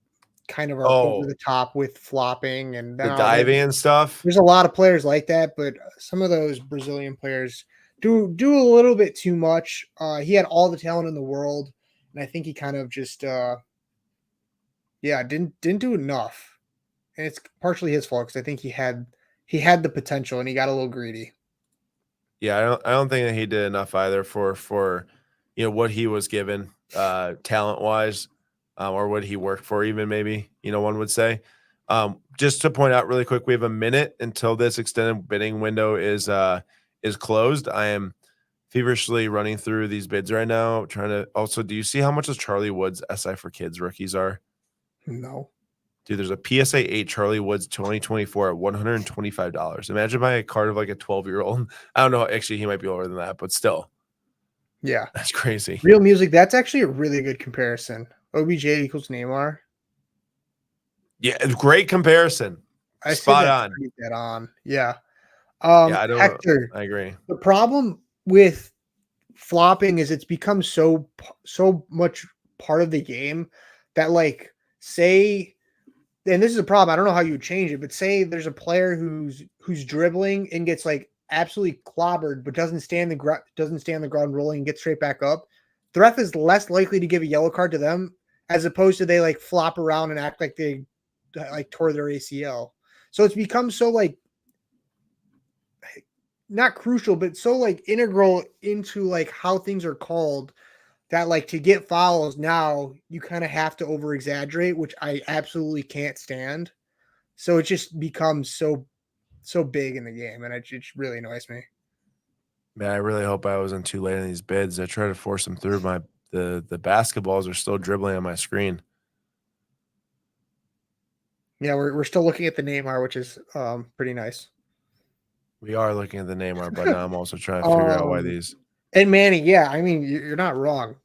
kind of are over the top with flopping and the diving and stuff. There's a lot of players like that, but some of those Brazilian players do a little bit too much. He had all the talent in the world, and I think he kind of just didn't do enough. And it's partially his fault because I think he had the potential and he got a little greedy. Yeah, I don't think that he did enough either for what he was given talent wise, or what he worked for, even maybe one would say. Just to point out really quick, we have a minute until this extended bidding window is closed. I am feverishly running through these bids right now, trying to also. Do you see how much those Charlie Woods SI for Kids rookies are? No. Dude, there's a PSA 8 Charlie Woods 2024 at $125. Imagine buying a card of like a 12-year-old. I don't know. Actually, he might be older than that, but still, Yeah. that's crazy. Real music. That's actually a really good comparison. OBJ equals Neymar. Yeah, great comparison. I say Spot that's on. pretty dead on. Yeah. Yeah, I don't. Hector, I agree. the problem with flopping is it's become so much part of the game that, like, say, and this is a problem. I don't know how you would change it, but say there's a player who's dribbling and gets like absolutely clobbered, but doesn't stand the ground rolling and get straight back up. The ref is less likely to give a yellow card to them as opposed to they like flop around and act like they like tore their ACL. So it's become so like not crucial, but so like integral into like how things are called that like to get fouls now you kind of have to over exaggerate, which I absolutely can't stand. So it just becomes so big in the game, and it really annoys me. Man, I really hope I wasn't too late in these bids. I try to force them through. The basketballs are still dribbling on my screen. Yeah, we're still looking at the Neymar, which is pretty nice. We are looking at the Neymar, but now I'm also trying to figure out why these. And Manny, yeah, I mean you're not wrong.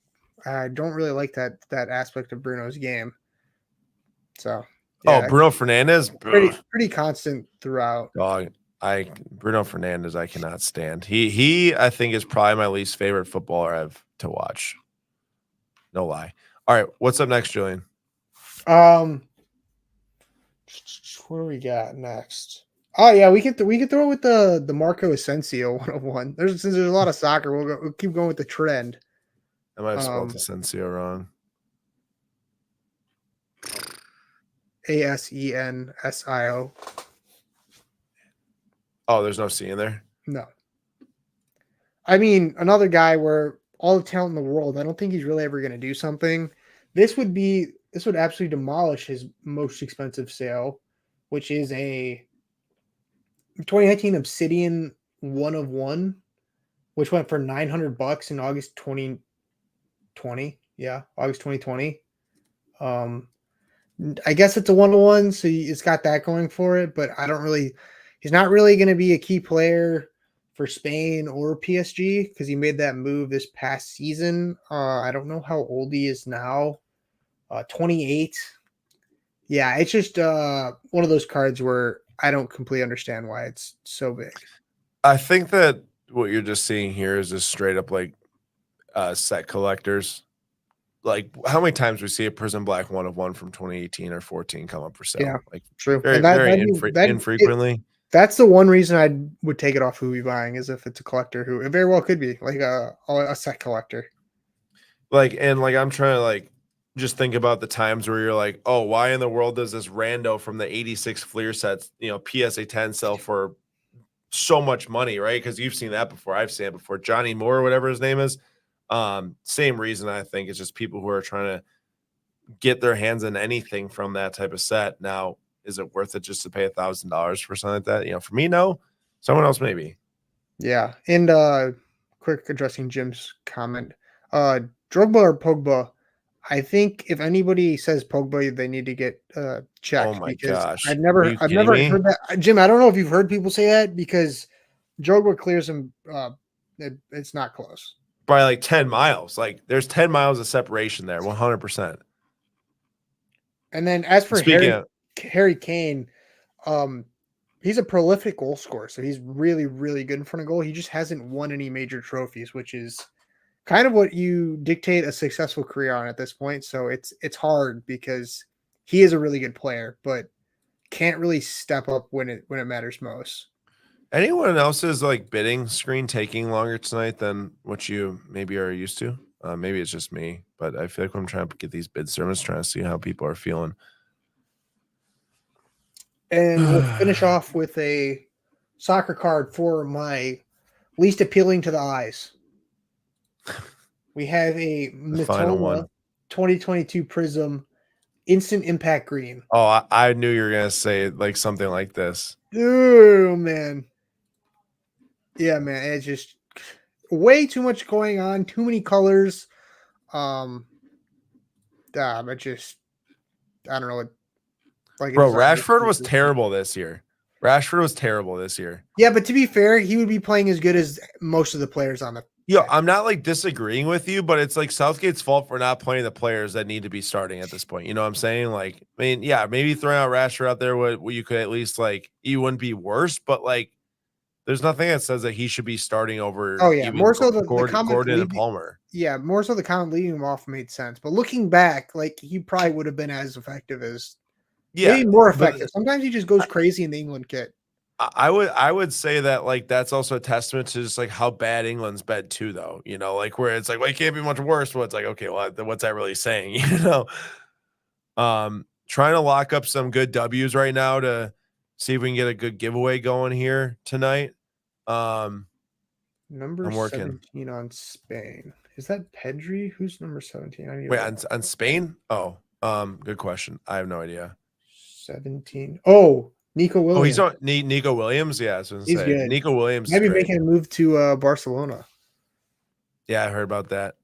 I don't really like that aspect of Bruno's game. So yeah, Bruno Fernandez, pretty constant throughout. dog. Bruno Fernandez, I cannot stand. He I think is probably my least favorite footballer I've to watch. No lie. All right, what's up next, Julian? What do we got next? Oh yeah, we can throw it with the Marco Asensio 101. Since there's a lot of soccer, we'll keep going with the trend. I might have spelled Asensio wrong. ASENSIO. Oh, there's no C in there? No. I mean, another guy where all the talent in the world, I don't think he's really ever going to do something. This would absolutely demolish his most expensive sale, which is a 2019 Obsidian 1 of 1, which went for $900 in August 2020. Yeah, August 2020. I guess it's a 1 of 1, so it's got that going for it, but he's not really going to be a key player for Spain or PSG because he made that move this past season. I don't know how old he is now. 28. Yeah, it's just one of those cards where I don't completely understand why it's so big. I think that what you're just seeing here is just straight up like set collectors. Like how many times we see a Prism Black 1 of 1 from 2018 or 14 come up for sale? Yeah, like true. Very infrequently. That's the one reason I would take it off who we buying is if it's a collector who it very well could be like a set collector. Like I'm trying to like just think about the times where you're like, oh, why in the world does this rando from the 86 Fleer sets, PSA 10 sell for so much money, right? Because you've seen that before. I've seen it before. Johnny Moore, whatever his name is. Same reason. I think it's just people who are trying to get their hands on anything from that type of set. Now, is it worth it just to pay $1,000 for something like that? For me, no. Someone else, maybe. Yeah. And quick addressing Jim's comment. Drogba or Pogba? I think if anybody says Pogba, they need to get checked. Oh my gosh! I've never heard that. Jim, I don't know if you've heard people say that because Drogba clears him. It's not close by like 10 miles. Like there's 10 miles of separation there, 100%. And then as for Harry Kane, he's a prolific goal scorer, so he's really, really good in front of goal. He just hasn't won any major trophies, which is kind of what you dictate a successful career on at this point. So it's hard because he is a really good player, but can't really step up when it matters most. Anyone else's like bidding screen taking longer tonight than what you maybe are used to? Maybe it's just me, but I feel like when I'm trying to get these bids, I'm just trying to see how people are feeling. And we'll finish off with a soccer card for my least appealing to the eyes. We have a Matoma 2022 Prism instant impact green. Oh, I knew you were gonna say like something like this. Oh man. Yeah, man. It's just way too much going on, too many colors. But just I don't know what like Bro, it's not Rashford was terrible this year. Rashford was terrible this year. Yeah, but to be fair, he would be playing as good as most of the players on the Yo, I'm not like disagreeing with you, but it's like Southgate's fault for not playing the players that need to be starting at this point. You know what I'm saying? Like, I mean, yeah, maybe throwing out Rashford out there would you could at least like you wouldn't be worse, but like there's nothing that says that he should be starting over Oh yeah, even more so the comment Gordon and Palmer. yeah, more so the comment leading him off made sense. But looking back, like he probably would have been as effective as Yeah, maybe more but effective. Sometimes he just goes crazy in the England kit. I would say that like that's also a testament to just like how bad England's been too, though. You know, like where it's like, well, it can't be much worse. Well, it's like, okay, well, what's that really saying? You know, trying to lock up some good W's right now to see if we can get a good giveaway going here tonight. Number I'm working. 17 on Spain. Is that Pedri? Who's number 17? I need Wait, on Spain? Oh, good question. I have no idea. 17. Oh, Nico Williams. Oh, he's on Nico Williams. Yeah, I was gonna say good. Nico Williams. Maybe is great. making a move to Barcelona. Yeah, I heard about that.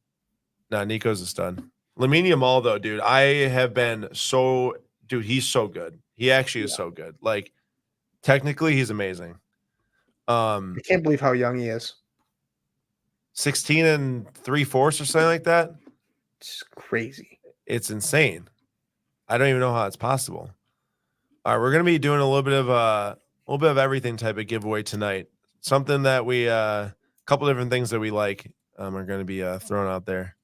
Nah, Nico's a stud. Lamine Yamal, though, dude, I have been so dude, he's so good. He actually is so good. Like technically, he's amazing. I can't believe how young he is. 16 and 3/4 or something like that. It's crazy. It's insane. I don't even know how it's possible. All right, we're gonna be doing a little bit of everything type of giveaway tonight. Something that we a couple different things that we like are gonna be thrown out there.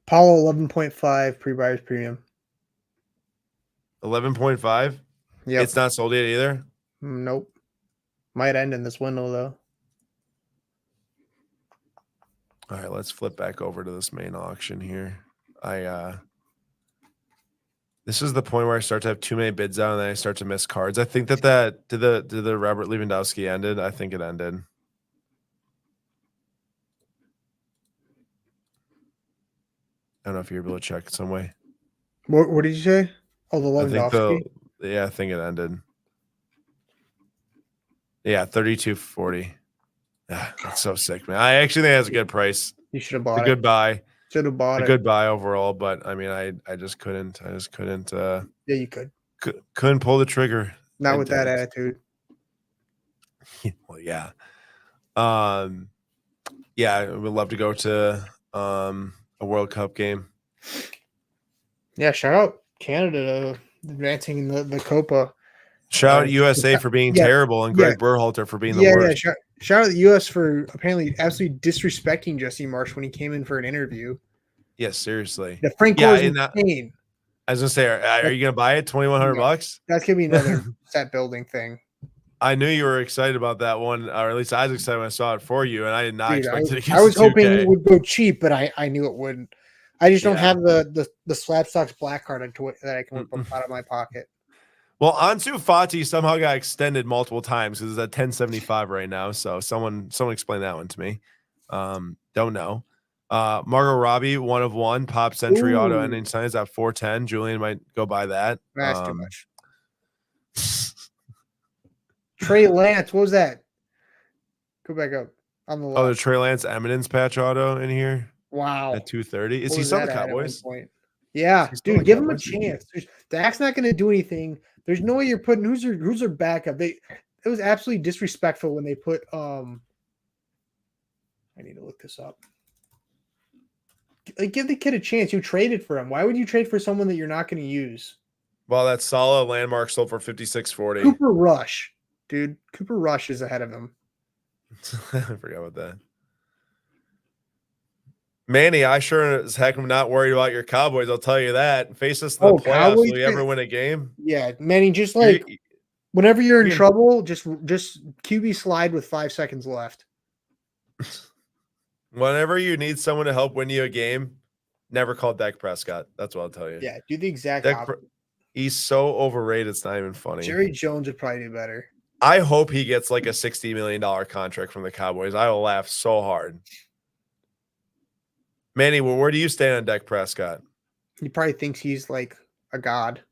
Paulo 11.5 pre-buyers premium. 11.5. Yeah, It's not sold yet either. Nope. Might end in this window though. All right, let's flip back over to this main auction here. This is the point where I start to have too many bids out and then I start to miss cards. I think that did the Robert Lewandowski ended. I think it ended. I don't know if you're able to check some way. What did you say? Oh, the Lewandowski? I think it ended. Yeah, 32.40. Yeah, that's so sick, man. I actually think that's a good price. You should have bought a good buy. Should have bought a it. good buy overall, but I mean, I just couldn't. Yeah, you could. Couldn't pull the trigger. Not with that attitude. Well, yeah. Yeah, we'd love to go to a World Cup game. Yeah, shout out Canada advancing the Copa. Shout out USA for being terrible and Greg Berhalter for being the worst. Yeah, shout out the US for apparently absolutely disrespecting Jesse Marsh when he came in for an interview. Yes, seriously. The Franco is insane. I was gonna say, are you gonna buy it? $2,100? That's gonna be another set building thing. I knew you were excited about that one, or at least I was excited when I saw it for you, and I did not expect it to get. I was hoping it would go cheap, but I knew it wouldn't. I just don't have the SlabStox black card that I can whip out of my pocket. Well, Ansu Fati somehow got extended multiple times because it's at 1075 right now. So someone explain that one to me. Don't know. Margot Robbie, 1 of 1, pop century auto ending signs at 410. Julian might go buy that. That's too much. Trey Lance, what was that? Go back up on the left. Oh, the Trey Lance Eminence patch auto in here. Wow. At 230. Is he still the Cowboys? Yeah, dude, give him a chance. Dak's not going to do anything. There's no way you're putting who's their backup. It was absolutely disrespectful when they put I need to look this up. Like, give the kid a chance. You traded for him. Why would you trade for someone that you're not going to use? Well, that solid landmark sold for 56.40. Cooper Rush, dude. Cooper Rush is ahead of him. I forgot about that. Manny, I sure as heck am not worried about your Cowboys. I'll tell you that. Face us in the playoffs. Cowboys, will you ever win a game? Yeah, Manny, just like whenever you're in trouble, just QB slide with 5 seconds left. Whenever you need someone to help win you a game, never call Dak Prescott. That's what I'll tell you. Yeah, do the exact opposite. He's so overrated. It's not even funny. Jerry Jones would probably do better. I hope he gets like a $60 million contract from the Cowboys. I will laugh so hard. Manny, where do you stand on Dak Prescott? He probably thinks he's like a god.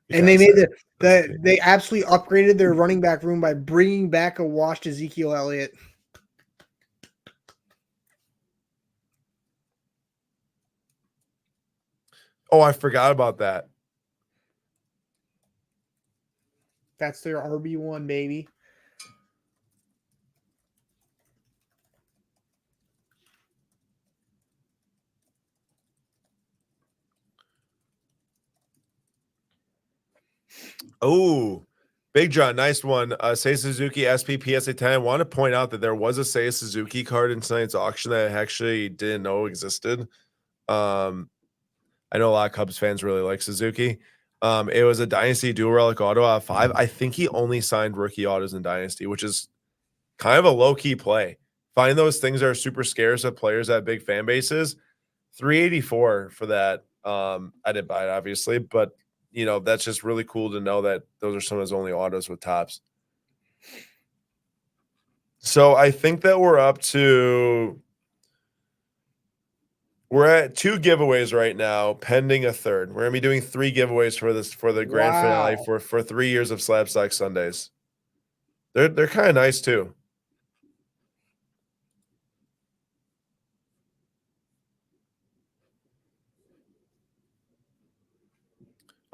And they Because made they absolutely upgraded their running back room by bringing back a washed Ezekiel Elliott. oh, I forgot about that. That's their RB1, baby. Oh, Big John, nice one. Seiya Suzuki SP PSA 10. I want to point out that there was a Seiya Suzuki card in tonight's auction that I actually didn't know existed. I know a lot of Cubs fans really like Suzuki. It was a Dynasty dual relic auto out of 5. I think he only signed rookie autos in Dynasty, which is kind of a low-key play. Find those things that are super scarce of players that have big fan bases. 384 for that. I didn't buy it, obviously, but you know, that's just really cool to know that those are some of his only autos with tops. So I think that we're at 2 giveaways right now, pending a third. We're gonna be doing 3 giveaways for the grand finale for 3 years of SlabStox Sundays. They're kind of nice too.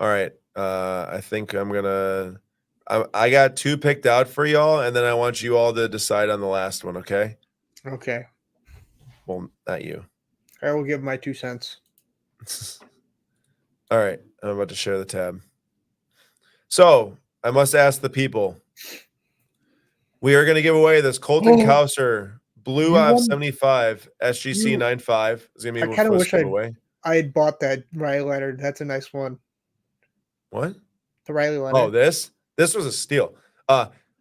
All right. I think I got 2 picked out for y'all, and then I want you all to decide on the last one, okay? Okay. Well, not you. I will give my 2 cents. All right. I'm about to share the tab. So I must ask the people. We are going to give away this Colton Cowser Blue You out of won- 75 SGC 95. Is going to be I kind of wish giveaway. I had bought that Riley Leonard. That's a nice one. What? The Riley Leonard. Oh, this was a steal.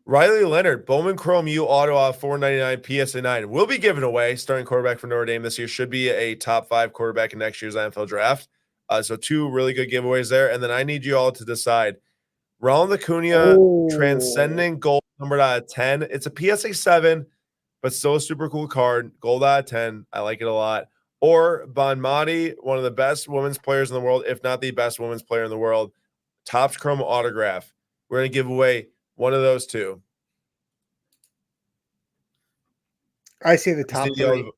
Riley Leonard, Bowman Chrome U auto off 499 PSA 9 will be given away. Starting quarterback for Notre Dame this year, should be a top 5 quarterback in next year's NFL draft. So 2 really good giveaways there. And then I need you all to decide. Ronald Acuna, Transcendent Gold, numbered out of 10. It's a PSA 7, but still a super cool card. Gold out of 10. I like it a lot. Or Bonmati, one of the best women's players in the world, if not the best women's player in the world. Topps Chrome autograph. We're going to give away one of those 2. I see the top 3.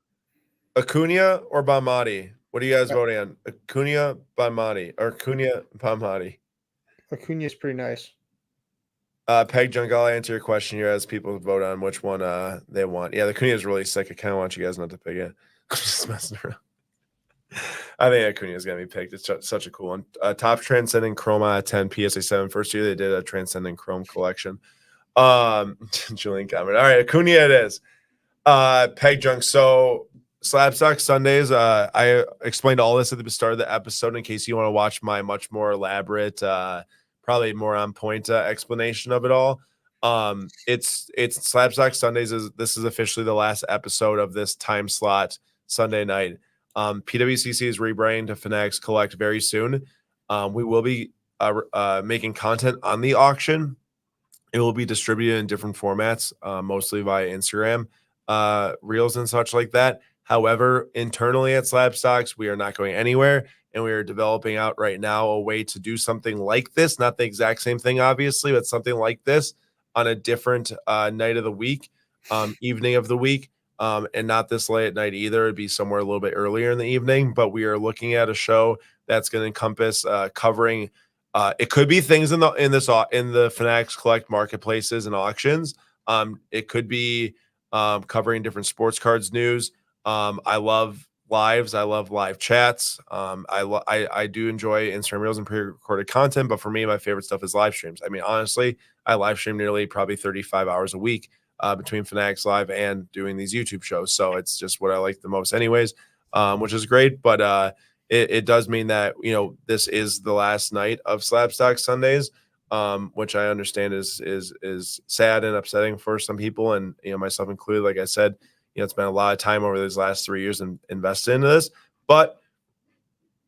Acuna or Bonmati? What are you guys voting on? Acuna, Bonmati, or Acuna, Bonmati? Acuna's pretty nice. Peg Junk, I'll answer your question here as people vote on which one they want. Yeah, the Acuna is really sick. I kind of want you guys not to pick it. I'm just messing around. I think Acuna is going to be picked. It's such a cool one. Top Transcendent Chrome out of 10 PSA 7. First year they did a Transcendent Chrome collection. Julian comment. All right, Acuna it is. Peg Junk. So SlabStox Sundays. I explained all this at the start of the episode in case you want to watch my much more elaborate, probably more on point explanation of it all. It's SlabStox Sundays. This is officially the last episode of this time slot Sunday night. PWCC is rebranding to Fanatics Collect very soon. We will be making content on the auction. It will be distributed in different formats, mostly via Instagram, reels and such like that. However, internally at SlabStox, we are not going anywhere, and we are developing out right now a way to do something like this. Not the exact same thing, obviously, but something like this on a different night of the week, evening of the week. And not this late at night either. It'd be somewhere a little bit earlier in the evening, but we are looking at a show that's going to encompass covering. It could be things in the Fanatics Collect marketplaces and auctions. It could be covering different sports cards news. I love lives. I love live chats. I do enjoy Instagram reels and pre-recorded content, but for me, my favorite stuff is live streams. I mean, honestly, I live stream nearly probably 35 hours a week. Between Fanatics Live and doing these YouTube shows. So it's just what I like the most anyways, which is great. But it does mean that, you know, this is the last night of SlabStox Sundays, which I understand is sad and upsetting for some people, and, you know, myself included. Like I said, you know, it's been a lot of time over these last 3 years and invested into this, but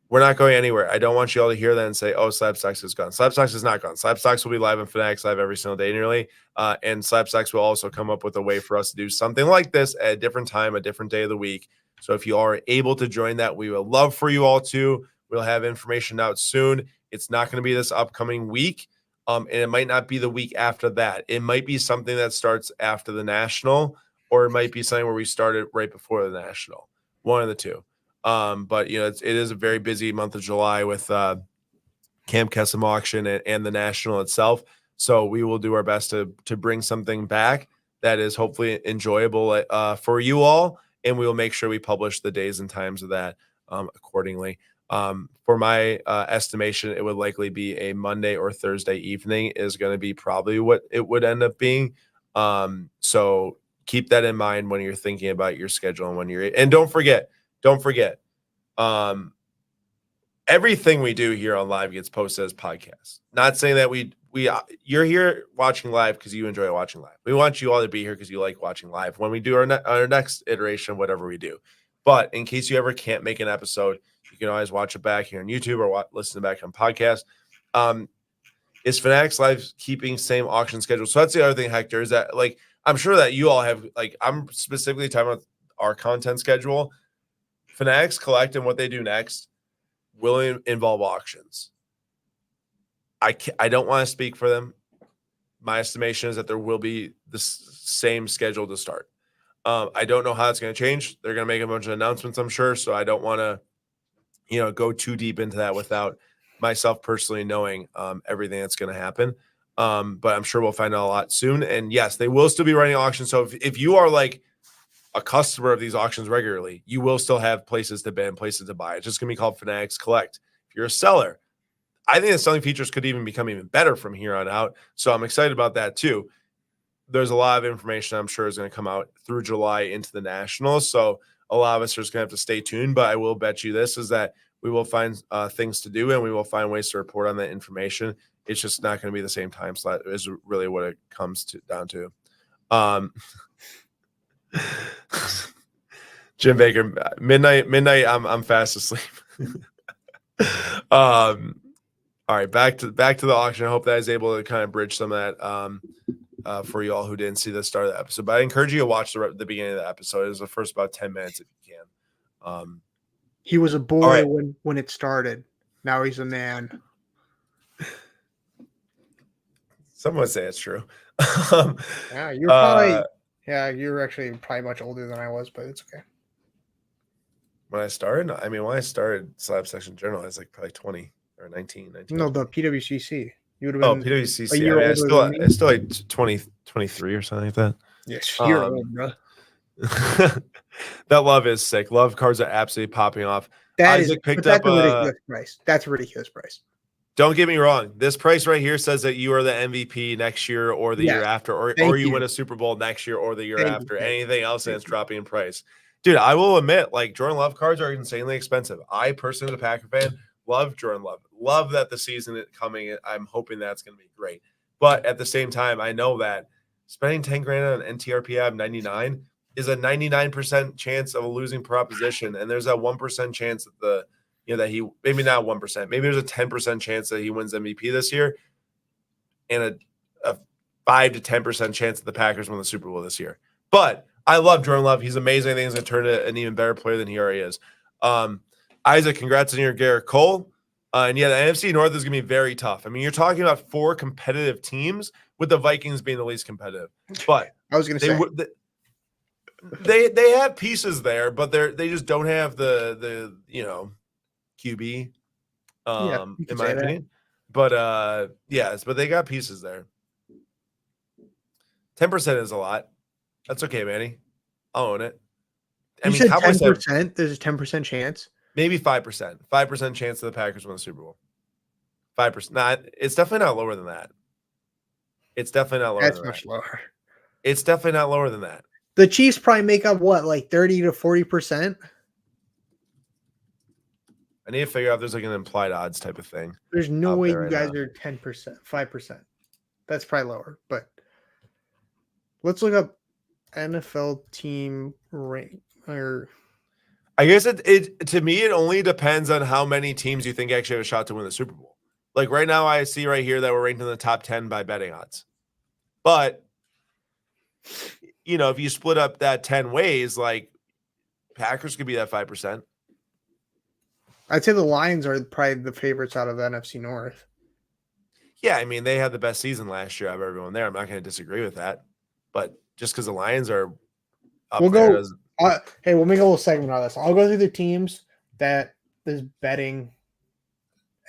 we're not going anywhere. I don't want you all to hear that and say, oh, SlabStox is gone. SlabStox is not gone. SlabStox will be live on Fanatics Live every single day nearly. And SlabStox will also come up with a way for us to do something like this at a different time, a different day of the week, So if you are able to join that, we would love for you all to. We'll have information out soon. It's not going to be this upcoming week. And it might not be the week after that. It might be something that starts after the national, or it might be something where we started right before the national. One of the two. But it is a very busy month of July with Camp Kesem auction and the national itself. So we will do our best to bring something back that is hopefully enjoyable for you all, and we will make sure we publish the days and times of that accordingly. For my estimation, it would likely be a Monday or Thursday evening is going to be probably what it would end up being. So keep that in mind when you're thinking about your schedule and don't forget, everything we do here on live gets posted as podcasts. Not saying that you're here watching live because you enjoy watching live. We want you all to be here because you like watching live when we do our next iteration of whatever we do. But in case you ever can't make an episode, you can always watch it back here on YouTube or listen back on podcast. Is Fanatics Live keeping same auction schedule? So that's the other thing, Hector, is that I'm sure that you all have I'm specifically talking about our content schedule. Fanatics Collect and what they do next will involve auctions. I don't want to speak for them. My estimation is that there will be the same schedule to start. I don't know how it's going to change. They're going to make a bunch of announcements, I'm sure. So I don't want to, go too deep into that without myself personally knowing everything that's going to happen. But I'm sure we'll find out a lot soon. And yes, they will still be running auctions. So if you are a customer of these auctions regularly, you will still have places to bid and places to buy. It's just going to be called Fanatics Collect. If you're a seller, I think the selling features could even become even better from here on out. So I'm excited about that too. There's a lot of information I'm sure is going to come out through July into the Nationals. So a lot of us are just going to have to stay tuned. But I will bet you this is that we will find things to do and we will find ways to report on that information. It's just not going to be the same time slot is really what it comes down to. Jim Baker, midnight. I'm fast asleep. All right, back to the auction. I hope that I was able to kind of bridge some of that for you all who didn't see the start of the episode. But I encourage you to watch the beginning of the episode. It was the first about 10 minutes if you can. He was a boy when it started. Now he's a man. Some would say it's true. Yeah, you're probably you're actually probably much older than I was, but it's okay. When I started SlabStox Journal, I was probably 20 or 19. No, the PWCC. You would have been PWCC. a year older than me. I still 20, 23 or something like that. Yes, you're old, bro. That love is sick. Love cards are absolutely popping off. Isaac picked up a ridiculous price. That's a ridiculous price. Don't get me wrong. This price right here says that you are the MVP next year or the year after, or you win a Super Bowl next year or the year after. Anything else that's dropping in price. Dude, I will admit, Jordan Love cards are insanely expensive. I personally, as a Packer fan, love Jordan Love. Love that the season is coming. I'm hoping that's going to be great. But at the same time, I know that spending 10 grand on NTRPI 99 is a 99% chance of a losing proposition. And there's that 1% chance that that he, maybe not 1%, maybe there's a 10% chance that he wins MVP this year and a 5 to 10% chance that the Packers win the Super Bowl this year. But I love Jordan Love. He's amazing. I think he's going to turn into an even better player than he already is. Isaac, congrats on your Garrett Cole. And yeah, the NFC North is going to be very tough. I mean, you're talking about 4 competitive teams with the Vikings being the least competitive. But I was going to say they have pieces there, but they just don't have the QB in my opinion. But but they got pieces there. 10% is a lot. That's okay, Manny. I'll own it. You said 10%. There's a 10% chance. Maybe 5%. 5% chance of the Packers win the Super Bowl. 5%. Nah, it's definitely not lower than that. It's definitely not lower That's than much that. lower. It's definitely not lower than that. The Chiefs probably make up what, 30 to 40%? I need to figure out if there's an implied odds type of thing. There's no way you guys are 10%, 5%. That's probably lower, but let's look up NFL team rank or I guess it to me it only depends on how many teams you think actually have a shot to win the Super Bowl. Like right now, I see right here that we're ranked in the top 10 by betting odds. But if you split up that 10 ways, Packers could be that 5%. I'd say the Lions are probably the favorites out of the NFC North. Yeah, I mean, they had the best season last year out of everyone there. I'm not going to disagree with that. But just because the Lions are up We'll there go. doesn't. Hey, we'll make a little segment on this. I'll go through the teams that this betting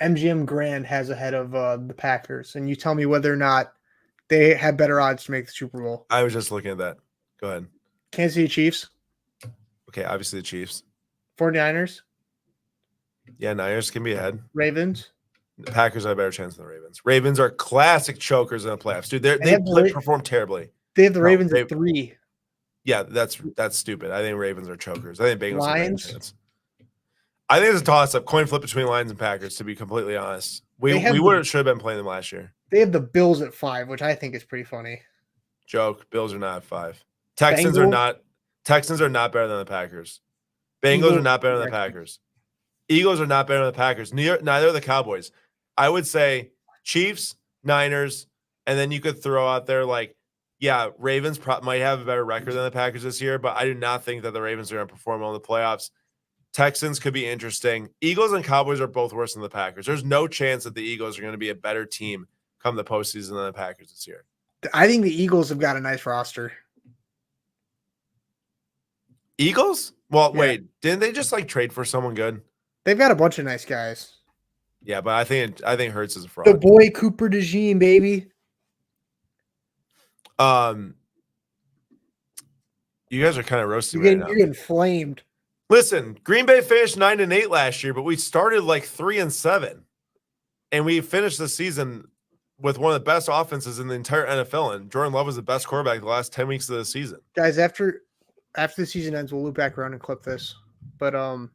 MGM Grand has ahead of the Packers, and you tell me whether or not they have better odds to make the Super Bowl. I was just looking at that. Go ahead. Kansas City Chiefs, Okay, obviously the Chiefs. 49ers, Yeah, Niners can be ahead. Ravens. The Packers have a better chance than the Ravens. Ravens are classic chokers in the playoffs. Dude, they perform terribly. They have the Ravens at 3. Yeah, that's stupid. I think Ravens are chokers. I think Bengals have a better Lions. chance. I think it's a toss-up, coin flip between Lions and Packers, to be completely honest. We should have been playing them last year. They have the Bills at 5, which I think is pretty funny. Joke. Bills are not at 5. Texans are not better than the Packers. Bengals are not better than the Packers. Eagles are not better than the Packers. Neither are the Cowboys. I would say Chiefs, Niners, and then you could throw out there Ravens might have a better record than the Packers this year, but I do not think that the Ravens are going to perform well in the playoffs. Texans could be interesting. Eagles and Cowboys are both worse than the Packers. There's no chance that the Eagles are going to be a better team come the postseason than the Packers this year. I think the Eagles have got a nice roster. Eagles? Well, Yeah. wait, didn't they just trade for someone good? They've got a bunch of nice guys. Yeah, but I think Hurts is a fraud. The boy Cooper DeJean, baby. You guys are kind of roasting You're right now. getting flamed. Listen, Green Bay finished 9-8 last year, but we started 3-7, and we finished the season with one of the best offenses in the entire NFL. And Jordan Love was the best quarterback the last 10 weeks of the season. Guys, after the season ends, we'll loop back around and clip this. But the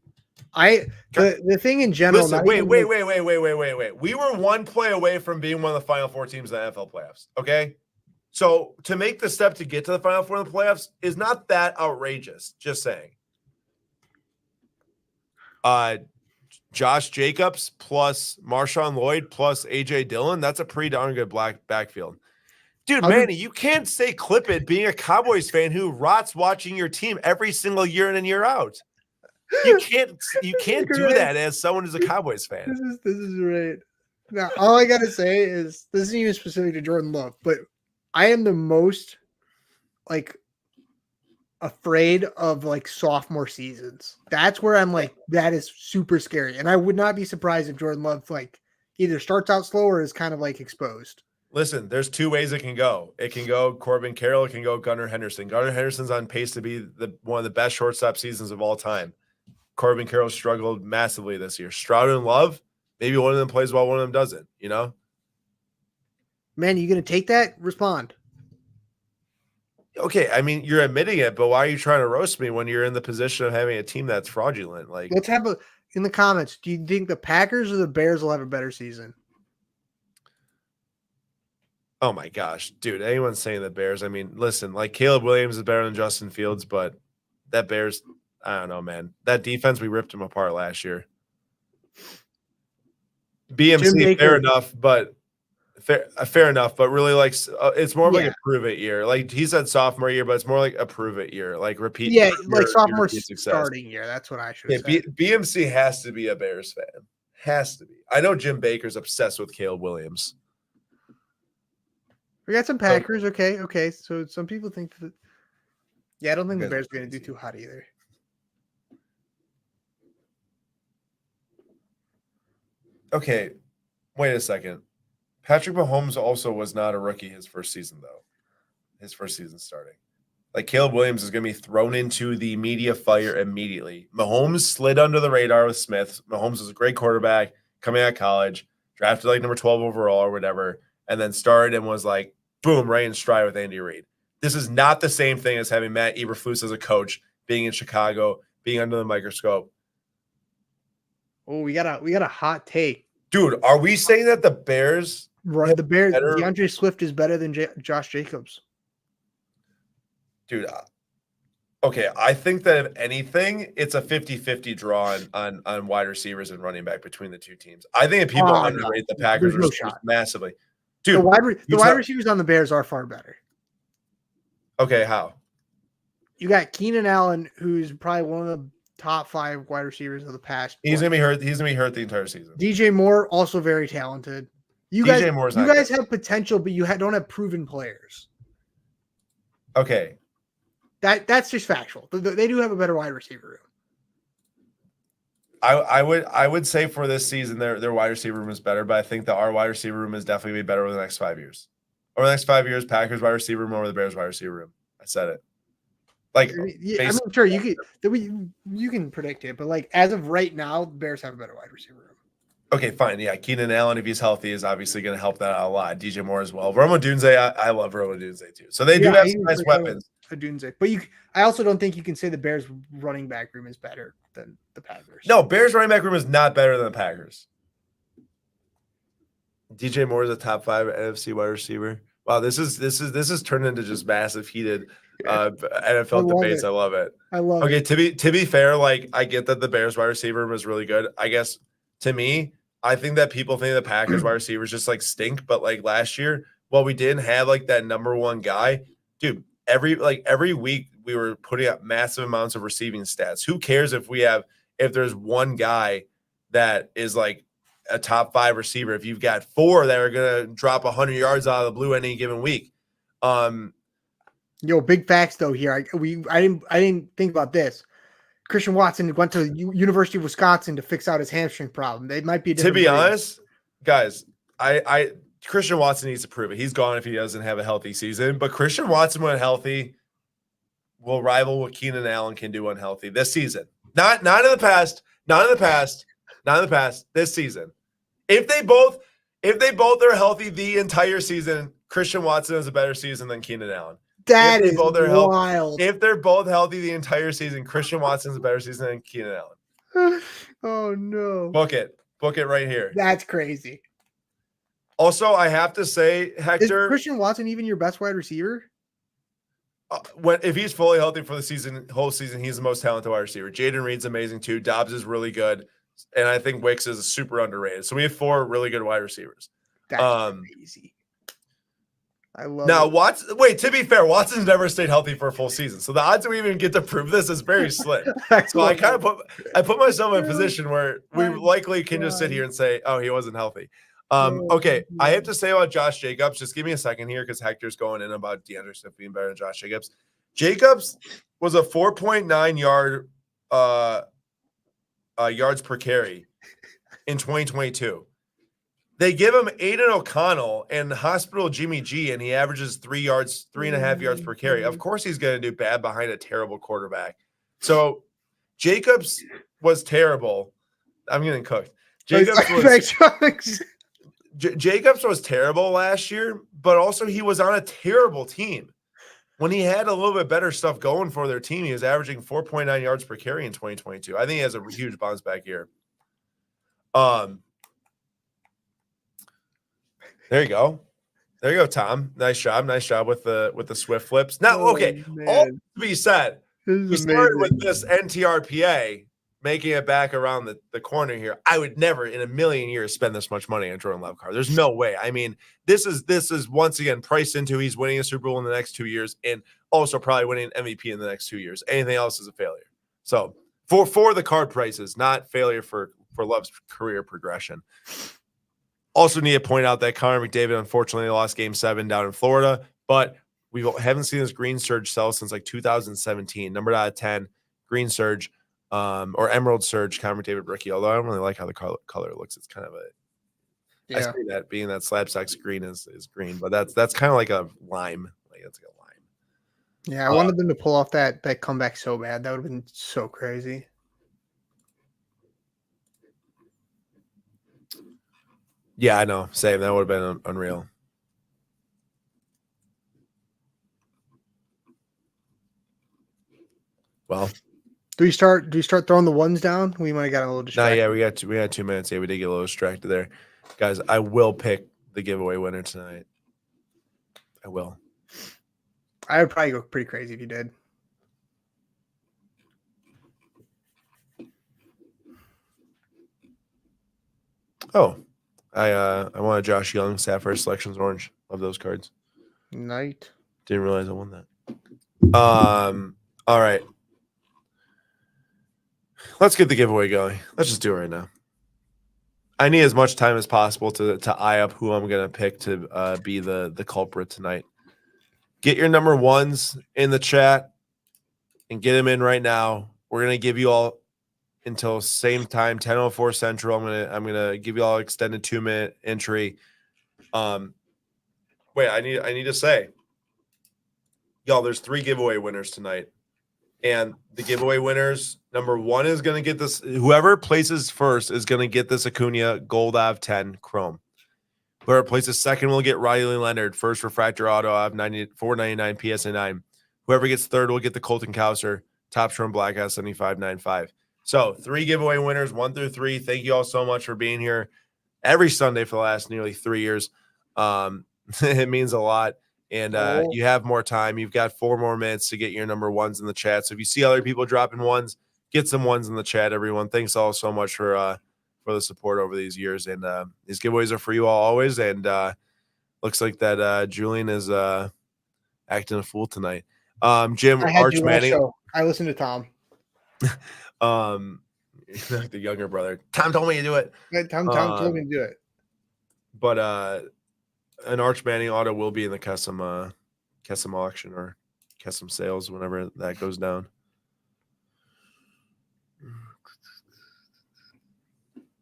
thing in general. Listen, wait. We were one play away from being one of the Final Four teams in the NFL playoffs. Okay, so to make the step to get to the Final Four in the playoffs is not that outrageous. Just saying. Josh Jacobs plus Marshawn Lloyd plus AJ Dillon. That's a pretty darn good backfield. Dude, Manny, you can't say clip it being a Cowboys fan who rots watching your team every single year in and year out. You can't do that as someone who's a Cowboys fan. This is right. Now, all I gotta say is this isn't even specific to Jordan Love, but I am the most afraid of sophomore seasons. That's where I'm that is super scary. And I would not be surprised if Jordan Love either starts out slow or is kind of exposed. Listen, there's two ways it can go. It can go Corbin Carroll. It can go Gunnar Henderson. Gunnar Henderson's on pace to be one of the best shortstop seasons of all time. Corbin Carroll struggled massively this year. Stroud and Love, maybe one of them plays well, one of them doesn't, Man, you going to take that? Respond. Okay, I mean, you're admitting it, but why are you trying to roast me when you're in the position of having a team that's fraudulent? Let's have in the comments, do you think the Packers or the Bears will have a better season? Oh my gosh, dude, anyone saying the Bears, I mean, listen, Caleb Williams is better than Justin Fields, but that Bears, I don't know, man. That defense, we ripped them apart last year. BMC, fair enough, but really it's more of a prove it year. He said sophomore year, but it's more a prove it year, repeat. Yeah, sophomore starting year. That's what I should say. BMC has to be a Bears fan. Has to be. I know Jim Baker's obsessed with Caleb Williams. We got some Packers. Okay. So some people think that. Yeah, I don't think the Bears are going to do too hot either. Okay, wait a second. Patrick Mahomes also was not a rookie his first season, though. His first season starting. Caleb Williams is going to be thrown into the media fire immediately. Mahomes slid under the radar with Smith. Mahomes was a great quarterback coming out of college, drafted number 12 overall or whatever, and then started and was boom, right in stride with Andy Reid. This is not the same thing as having Matt Eberflus as a coach, being in Chicago, being under the microscope. Oh, we got a hot take. Dude, are we saying that the Bears DeAndre Swift is better than Josh Jacobs? Dude, okay, I think that if anything, it's a 50-50 draw on wide receivers and running back between the two teams. I think if people underrate the Packers massively. Dude, the wide receivers on the Bears are far better. Okay, how? you got Keenan Allen, who's probably one of the top 5 wide receivers of the past. He's gonna be hurt. He's gonna be hurt the entire season. DJ Moore, also very talented. You DJ Moore's not guys good. have potential, but you don't have proven players. Okay. That's just factual. They do have a better wide receiver room. I would say for this season their wide receiver room is better, but I think that our wide receiver room is definitely gonna be better over the next 5 years. Over the next 5 years, Packers wide receiver room over the Bears wide receiver room. I said it. Like, yeah, I mean, sure, you can predict it, but like as of right now, the Bears have a better wide receiver room. Okay, fine. Yeah, Keenan Allen, if he's healthy, is obviously going to help that out a lot. DJ Moore as well. Roma Dunze, I love Roma Dunze too. So they do have some nice weapons. Dunze, but I also don't think you can say the Bears running back room is better than the Packers. No, Bears running back room is not better than the Packers. DJ Moore is a top 5 NFC wide receiver. Wow, this is turned into just massive heated NFL debates. I love it. I love it. Okay, to be fair, like I get that the Bears wide receiver room is really good. I guess to me, I think that people think the Packers wide receivers just like stink, but like last year, well, we didn't have like that number one guy, dude. Every week we were putting up massive amounts of receiving stats. Who cares if there's one guy that is like a top 5 receiver? If you've got 4 that are gonna drop 100 yards out of the blue any given week. Yo, big facts though here. I didn't think about this. Christian Watson went to the University of Wisconsin to fix out his hamstring problem. They might be to be honest, guys. I Christian Watson needs to prove it. He's gone if he doesn't have a healthy season. But Christian Watson, when healthy, will rival what Keenan Allen can do unhealthy this season. Not in the past. Not in the past. Not in the past. This season. If they both are healthy the entire season, Christian Watson has a better season than Keenan Allen. That is wild. Healthy, if they're both healthy the entire season, Christian Watson's a better season than Keenan Allen. Oh no! Book it right here. That's crazy. Also, I have to say, Hector, is Christian Watson even your best wide receiver? If he's fully healthy for the whole season, he's the most talented wide receiver. Jaden Reed's amazing too. Dobbs is really good, and I think Wicks is super underrated. So we have 4 really good wide receivers. That's crazy. I love now it. Watson. Wait, to be fair, Watson's never stayed healthy for a full season, so the odds that we even get to prove this is very slim. So I kind of put myself in a position where we likely can just sit here and say, "Oh, he wasn't healthy." Okay, I have to say about Josh Jacobs. Just give me a second here because Hector's going in about DeAndre Swift being better than Josh Jacobs. Jacobs was a 4.9 yards per carry in 2022. They give him Aiden O'Connell and hospital Jimmy G, and he averages 3.5 yards per carry. Of course, he's going to do bad behind a terrible quarterback. So Jacobs was terrible. I'm getting cooked. Jacobs was terrible last year, but also he was on a terrible team. When he had a little bit better stuff going for their team, he was averaging 4.9 yards per carry in 2022. I think he has a huge bounce back year. There you go, Tom. Nice job with the Swift flips. Now, okay, all to be said, we started with this NTRPA making it back around the corner here. I would never in a million years spend this much money on Jordan Love car. There's no way. I mean, this is once again priced into he's winning a Super Bowl in the next 2 years and also probably winning MVP in the next 2 years. Anything else is a failure. So for the card prices, not failure for Love's career progression. Also need to point out that Connor McDavid unfortunately lost Game 7 down in Florida, but we haven't seen this green surge sell since like 2017. Numbered out of 10, green surge. Or Emerald Surge, Connor McDavid rookie. Although I don't really like how the color looks. It's kind of I say that being that SlabStox green is green, but that's kind of like a lime. Like it's like a lime. Yeah, I wanted them to pull off that comeback so bad. That would have been so crazy. Yeah, I know. Same. That would have been unreal. Well. Do we start throwing the ones down? We might have got a little distracted. Yeah, we got 2 minutes. Yeah, we did get a little distracted there. Guys, I will pick the giveaway winner tonight. I will. I would probably go pretty crazy if you did. Oh. I want a Josh Young Sapphire Selections Orange. Love those cards. Night. Didn't realize I won that. All right. Let's get the giveaway going. Let's just do it right now. I need as much time as possible to eye up who I'm gonna pick to be the culprit tonight. Get your number ones in the chat and get them in right now. We're gonna give you all until same time, 10:04 Central. I'm gonna give you all extended 2-minute entry. Wait, I need to say, y'all, there's 3 giveaway winners tonight. And the giveaway winners, number 1 is going to get this. Whoever places first is going to get this Acuna Gold Av 10 Chrome. Whoever places second will get Riley Leonard, first refractor auto Av 499 PSA 9. Whoever gets third will get the Colton Cowser, top Tron Black House 7595. So 3 giveaway winners, 1 through 3. Thank you all so much for being here every Sunday for the last nearly 3 years. It means a lot. And you have more time. You've got 4 more minutes to get your number ones in the chat. So if you see other people dropping ones, get some ones in the chat, everyone. Thanks all so much for the support over these years. And these giveaways are for you all always. And looks like that Julian is acting a fool tonight. Jim, Arch Manning. I listened to Tom. The younger brother. Tom told me to do it. Tom told me to do it. But an Arch Manning auto will be in the custom auction or custom sales whenever that goes down.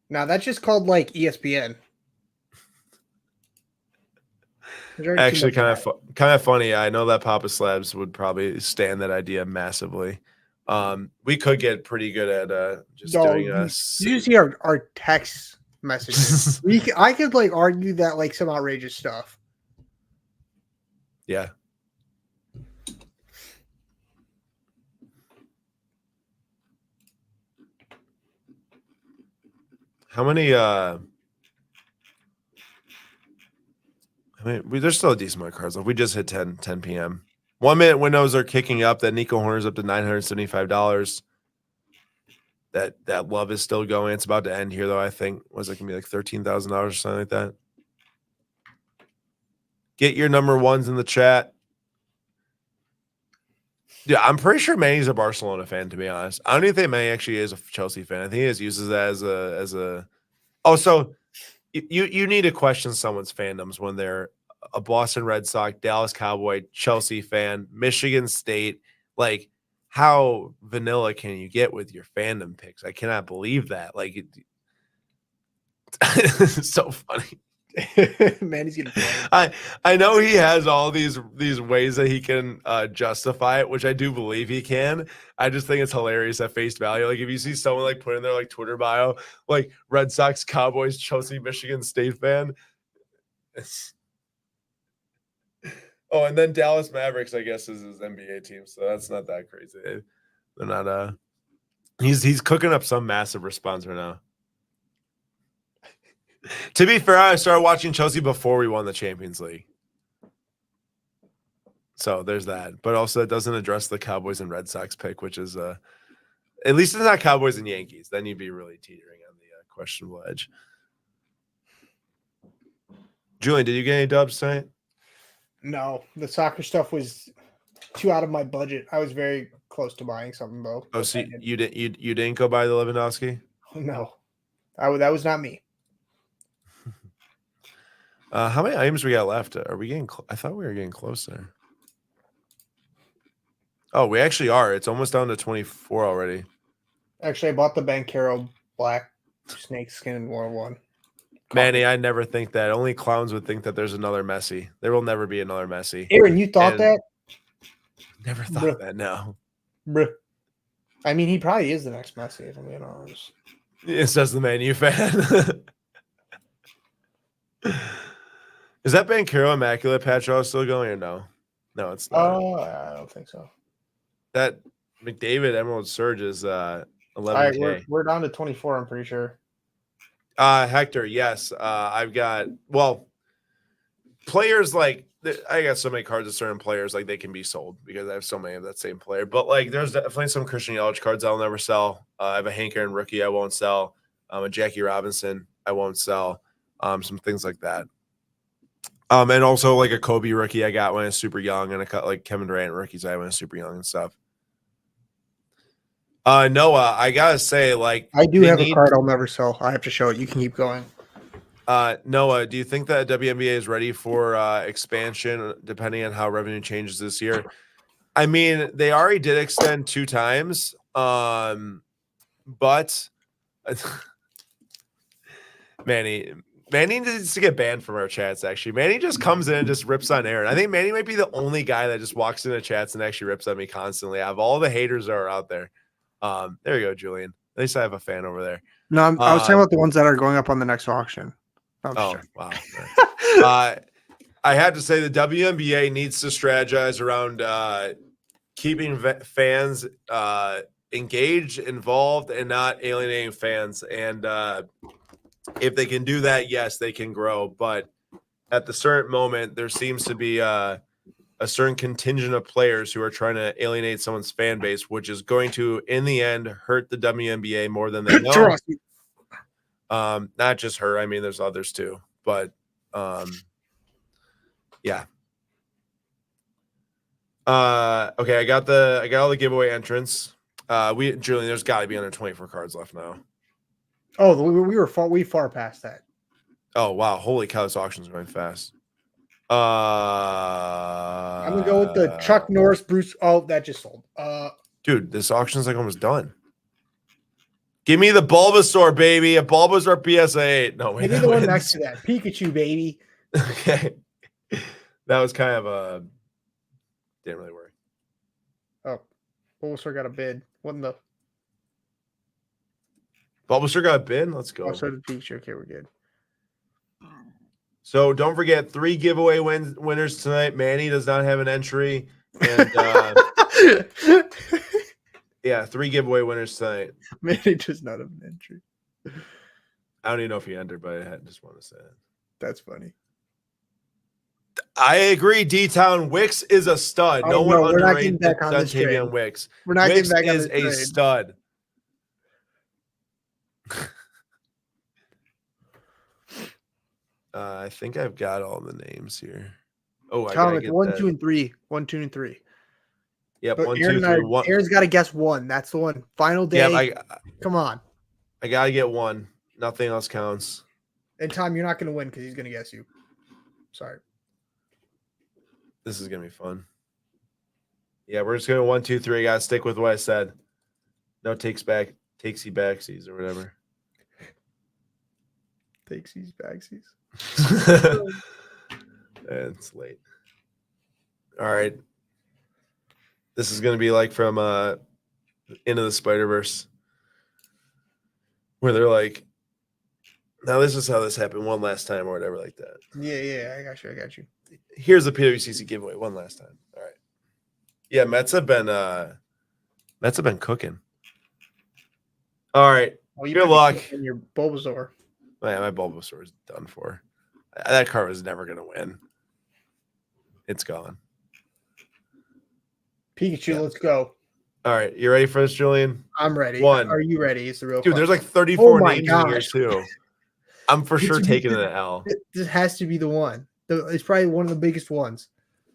Now that's just called like ESPN. Actually, kind of funny. I know that Papa Slabs would probably stand that idea massively. We could get pretty good at just doing us. You see our text messages. I could like argue that like some outrageous stuff. Yeah. How many there's still a decent amount of cards. Like we just hit 10 p.m. 1 minute windows are kicking up. That Nico Horner's up to $975. That love is still going. It's about to end here, though. I think was it gonna be like $13,000 or something like that. Get your number ones in the chat. Yeah, I'm pretty sure Manny's a Barcelona fan, to be honest. I don't even think Manny actually is a Chelsea fan. I think he just uses that as a. Oh, so you need to question someone's fandoms when they're a Boston Red Sox, Dallas Cowboy, Chelsea fan, Michigan State. Like, how vanilla can you get with your fandom picks? I cannot believe that. Like, it's so funny. Man, he's gonna. I know he has all these ways that he can justify it, which I do believe he can. I just think it's hilarious at face value. Like if you see someone like put in their like Twitter bio, like Red Sox, Cowboys, Chelsea, Michigan State fan. Oh, and then Dallas Mavericks, I guess, is his NBA team, so that's not that crazy. They're not. He's cooking up some massive response right now. To be fair, I started watching Chelsea before we won the Champions League. So there's that. But also it doesn't address the Cowboys and Red Sox pick, which is at least it's not Cowboys and Yankees. Then you'd be really teetering on the questionable edge. Julian, did you get any dubs tonight? No, the soccer stuff was too out of my budget. I was very close to buying something though. Oh, so you didn't go buy the Lewandowski? No, that was not me. How many items we got left? Are we getting? I thought we were getting closer. Oh, we actually are. It's almost down to 24 already. Actually, I bought the Bankero Black Snake Skin in War 1. Manny, I never think that. Only clowns would think that there's another Messi. There will never be another Messi. Aaron, you thought that? Never thought that, no. Bruh. I mean, he probably is the next Messi, if I'm being honest. It says the Man U fan. Is that Bankero Immaculate patch still going or no? No, it's not. Oh, I don't think so. That McDavid Emerald Surge is 11K. All right, we're down to 24, I'm pretty sure. Hector, yes. I've got, players like, I got so many cards of certain players, like they can be sold because I have so many of that same player. But like, there's definitely some Christian Yelich cards I'll never sell. I have a Hank Aaron rookie I won't sell. A Jackie Robinson I won't sell. Some things like that. And also like a Kobe rookie I got when I was super young, and like Kevin Durant rookies I had when I was super young and stuff. Noah, I gotta say, like, I do they have a need card I'll never sell. I have to show it. You can keep going. Noah, do you think that WNBA is ready for expansion depending on how revenue changes this year? I mean, they already did extend 2 times, but Manny needs to get banned from our chats. Actually, Manny just comes in and just rips on Aaron. I think Manny might be the only guy that just walks into chats and actually rips on me constantly. Out of all the haters that are out there, there you go, Julian. At least I have a fan over there. No, I was talking about the ones that are going up on the next auction. Oh, wow. I had to say the WNBA needs to strategize around keeping fans engaged, involved, and not alienating fans. And if they can do that, yes, they can grow. But at the certain moment, there seems to be a certain contingent of players who are trying to alienate someone's fan base, which is going to, in the end, hurt the WNBA more than they know. Not just her. I mean, there's others too. But yeah. Okay, I got all the giveaway entrants. Julian, there's got to be under 24 cards left now. Oh, we far past that. Oh wow, holy cow, this auction's going fast. I'm gonna go with the Chuck Norris Bruce. Oh, that just sold. Dude, this auction's like almost done. Give me the Bulbasaur, baby. A Bulbasaur PSA 8. No, wait. Give me the one next to that. Pikachu, baby. Okay. That was kind of a didn't really work. Oh, Bulbasaur got a bid. What in the Bulbasaur got a bid? Let's go. Oh, so did Pikachu. Okay, we're good. So don't forget 3 giveaway winners tonight. Manny does not have an entry. And yeah, 3 giveaway winners tonight. Manny does not have an entry. I don't even know if he entered, but I just want to say it. That's funny. I agree. D-Town Wicks is a stud. Oh, no one we're not underrated getting back on this Tavion trade. Wicks. We're not Wicks getting back on is this a trade. stud. I think I've got all the names here. Oh, I Tom, gotta it's get 1, that. 2, and 3. 1, 2, and 3. Yep, But 1, Aaron 2, 3. 1. Aaron's got to guess 1. That's the one. Final day. Yep, Come on. I gotta get 1. Nothing else counts. And Tom, you're not going to win because he's going to guess you. Sorry. This is gonna be fun. Yeah, we're just gonna 1, 2, 3. I gotta stick with what I said. No takesy backsies or whatever. Takesies, backsies. It's late. All right. This is gonna be like from Into the Spider-Verse, where they're like, now this is how this happened one last time or whatever like that. Yeah, I got you. Here's the PWCC giveaway one last time. All right. Yeah, Mets have been cooking. All right. Well, Good luck. Your Bulbasaur. Man, my Bulbasaur is done for. That card was never gonna win. It's gone. Pikachu, Yeah. let's go. All right, you ready for this, Julian? I'm ready. 1. Are you ready? It's the real Dude, question. there's like 34 my names in here gosh. too. I'm for sure taking an L. This has to be the one. It's probably one of the biggest ones.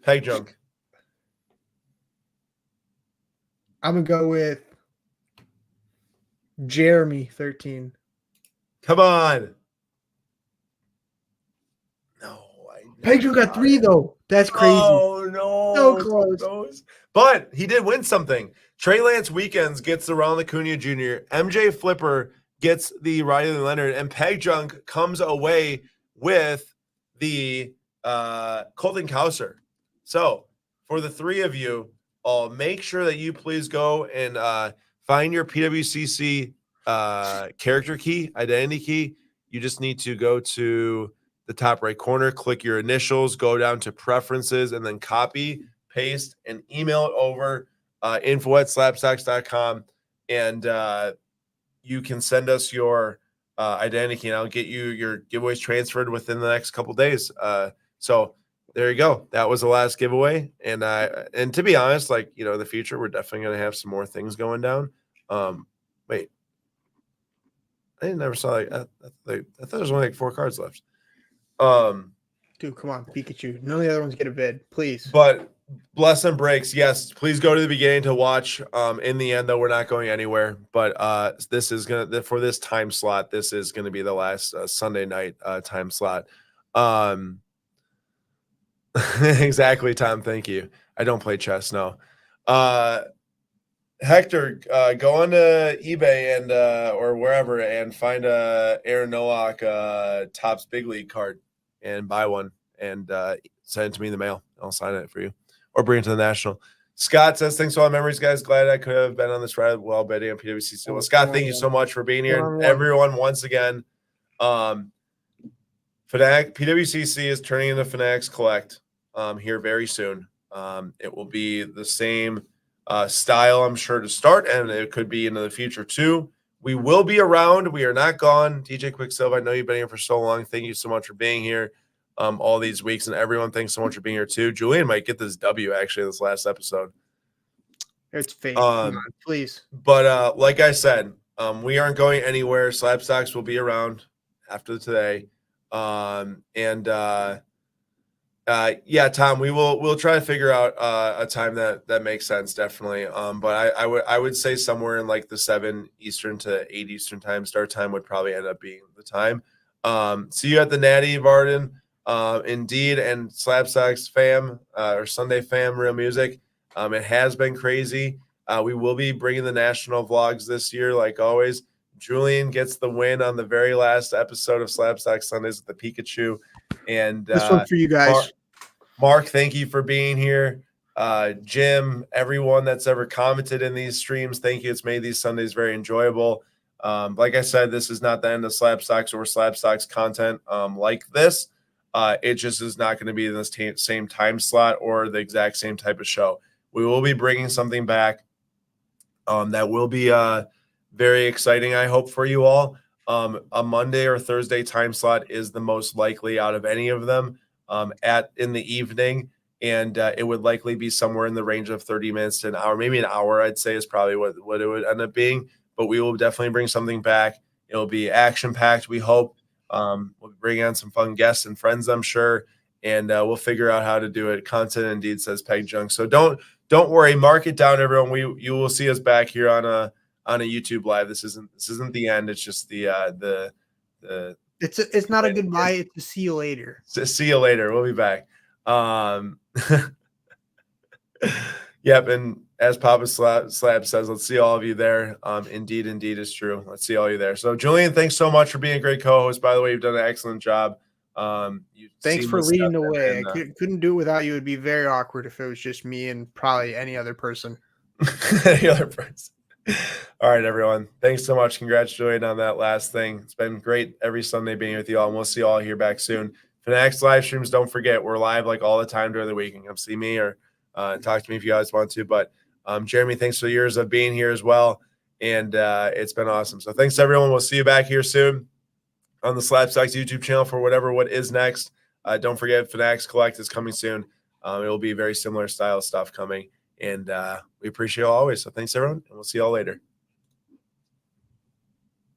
Peg junk. I'm gonna go with Jeremy 13. Come on. No. Pedro got 3 though. That's crazy. Oh no. So close. But he did win something. Trey Lance Weekends gets the Ronald Acuna Jr. MJ Flipper gets the Riley Leonard, and Peg Junk comes away with the Colton Cowser. So for the 3 of you, I'll make sure that you please go and find your PWCC character key, identity key. You just need to go to the top right corner, click your initials, go down to preferences, and then copy, paste, and email it over info@slabstox.com. And you can send us your identity key, and I'll get you your giveaways transferred within the next couple days. So there you go. That was the last giveaway. And to be honest, like, in the future, we're definitely going to have some more things going down. Wait, I never saw I thought there was only like 4 cards left. Dude, come on, Pikachu. None of the other ones get a bid, please. But Bless and breaks. Yes, please go to the beginning to watch. In the end, though, we're not going anywhere. But this is for this time slot. This is gonna be the last Sunday night time slot. Um, exactly, Tom. Thank you. I don't play chess. No. Hector, go onto eBay and or wherever and find a Aaron Nowak Topps Big League card and buy one and send it to me in the mail. I'll sign it for you or bring it to the National. Scott says, thanks for all the memories, guys. Glad I could have been on this ride while betting on PWCC. Well, Scott, thank you so much for being here. Everyone, once again, PWCC is turning into Fanatics Collect here very soon. It will be the same style, I'm sure, to start, and it could be into the future too. We will be around. We are not gone. DJ Quicksilver, I know you've been here for so long. Thank you so much for being here all these weeks, and everyone, thanks so much for being here too. Julian might get this W actually this last episode. It's fake. Come on, please. But like I said, we aren't going anywhere. SlabStox will be around after today, yeah, Tom, we'll try to figure out a time that makes sense, definitely. But I would say somewhere in like the 7 Eastern to 8 Eastern time start time would probably end up being the time. See you at the Natty, Varden. Indeed, and SlabStox fam or Sunday fam, real music. It has been crazy. We will be bringing the national vlogs this year, like always. Julian gets the win on the very last episode of SlabStox Sundays with the Pikachu. And this one for you guys. Mark, thank you for being here. Jim, everyone that's ever commented in these streams, thank you. It's made these Sundays very enjoyable. Like I said, this is not the end of SlabStox or SlabStox content like this. It just is not going to be in this same time slot or the exact same type of show. We will be bringing something back that will be very exciting, I hope, for you all. A Monday or Thursday time slot is the most likely out of any of them in the evening, and it would likely be somewhere in the range of 30 minutes to an hour, maybe an hour, I'd say is probably what it would end up being. But we will definitely bring something back. It'll be action-packed, we hope. We'll bring on some fun guests and friends, I'm sure, and we'll figure out how to do it. Content indeed, says Peg Junk. So don't worry, mark it down, everyone. You will see us back here on a YouTube live. This isn't the end. It's just the it's not a goodbye. It's a see you later. See you later. We'll be back. Yep. And as Papa Slab says, let's see all of you there. Indeed is true. Let's see all you there. So Julian, thanks so much for being a great co-host. By the way, you've done an excellent job. Thanks for leading the way. I couldn't do it without you. It'd be very awkward if it was just me and probably any other person. Any other person. All right, everyone. Thanks so much. Congrats, Julian, on that last thing. It's been great every Sunday being with you all, and we'll see you all here back soon. For the next live streams, don't forget, we're live like all the time during the week. You can come see me or talk to me if you guys want to. But Jeremy, thanks for the years of being here as well. And it's been awesome. So thanks, everyone. We'll see you back here soon on the SlabStox YouTube channel for what is next. Don't forget, Fanatics Collect is coming soon. It will be very similar style stuff coming. And we appreciate you all always. So thanks, everyone. And we'll see you all later.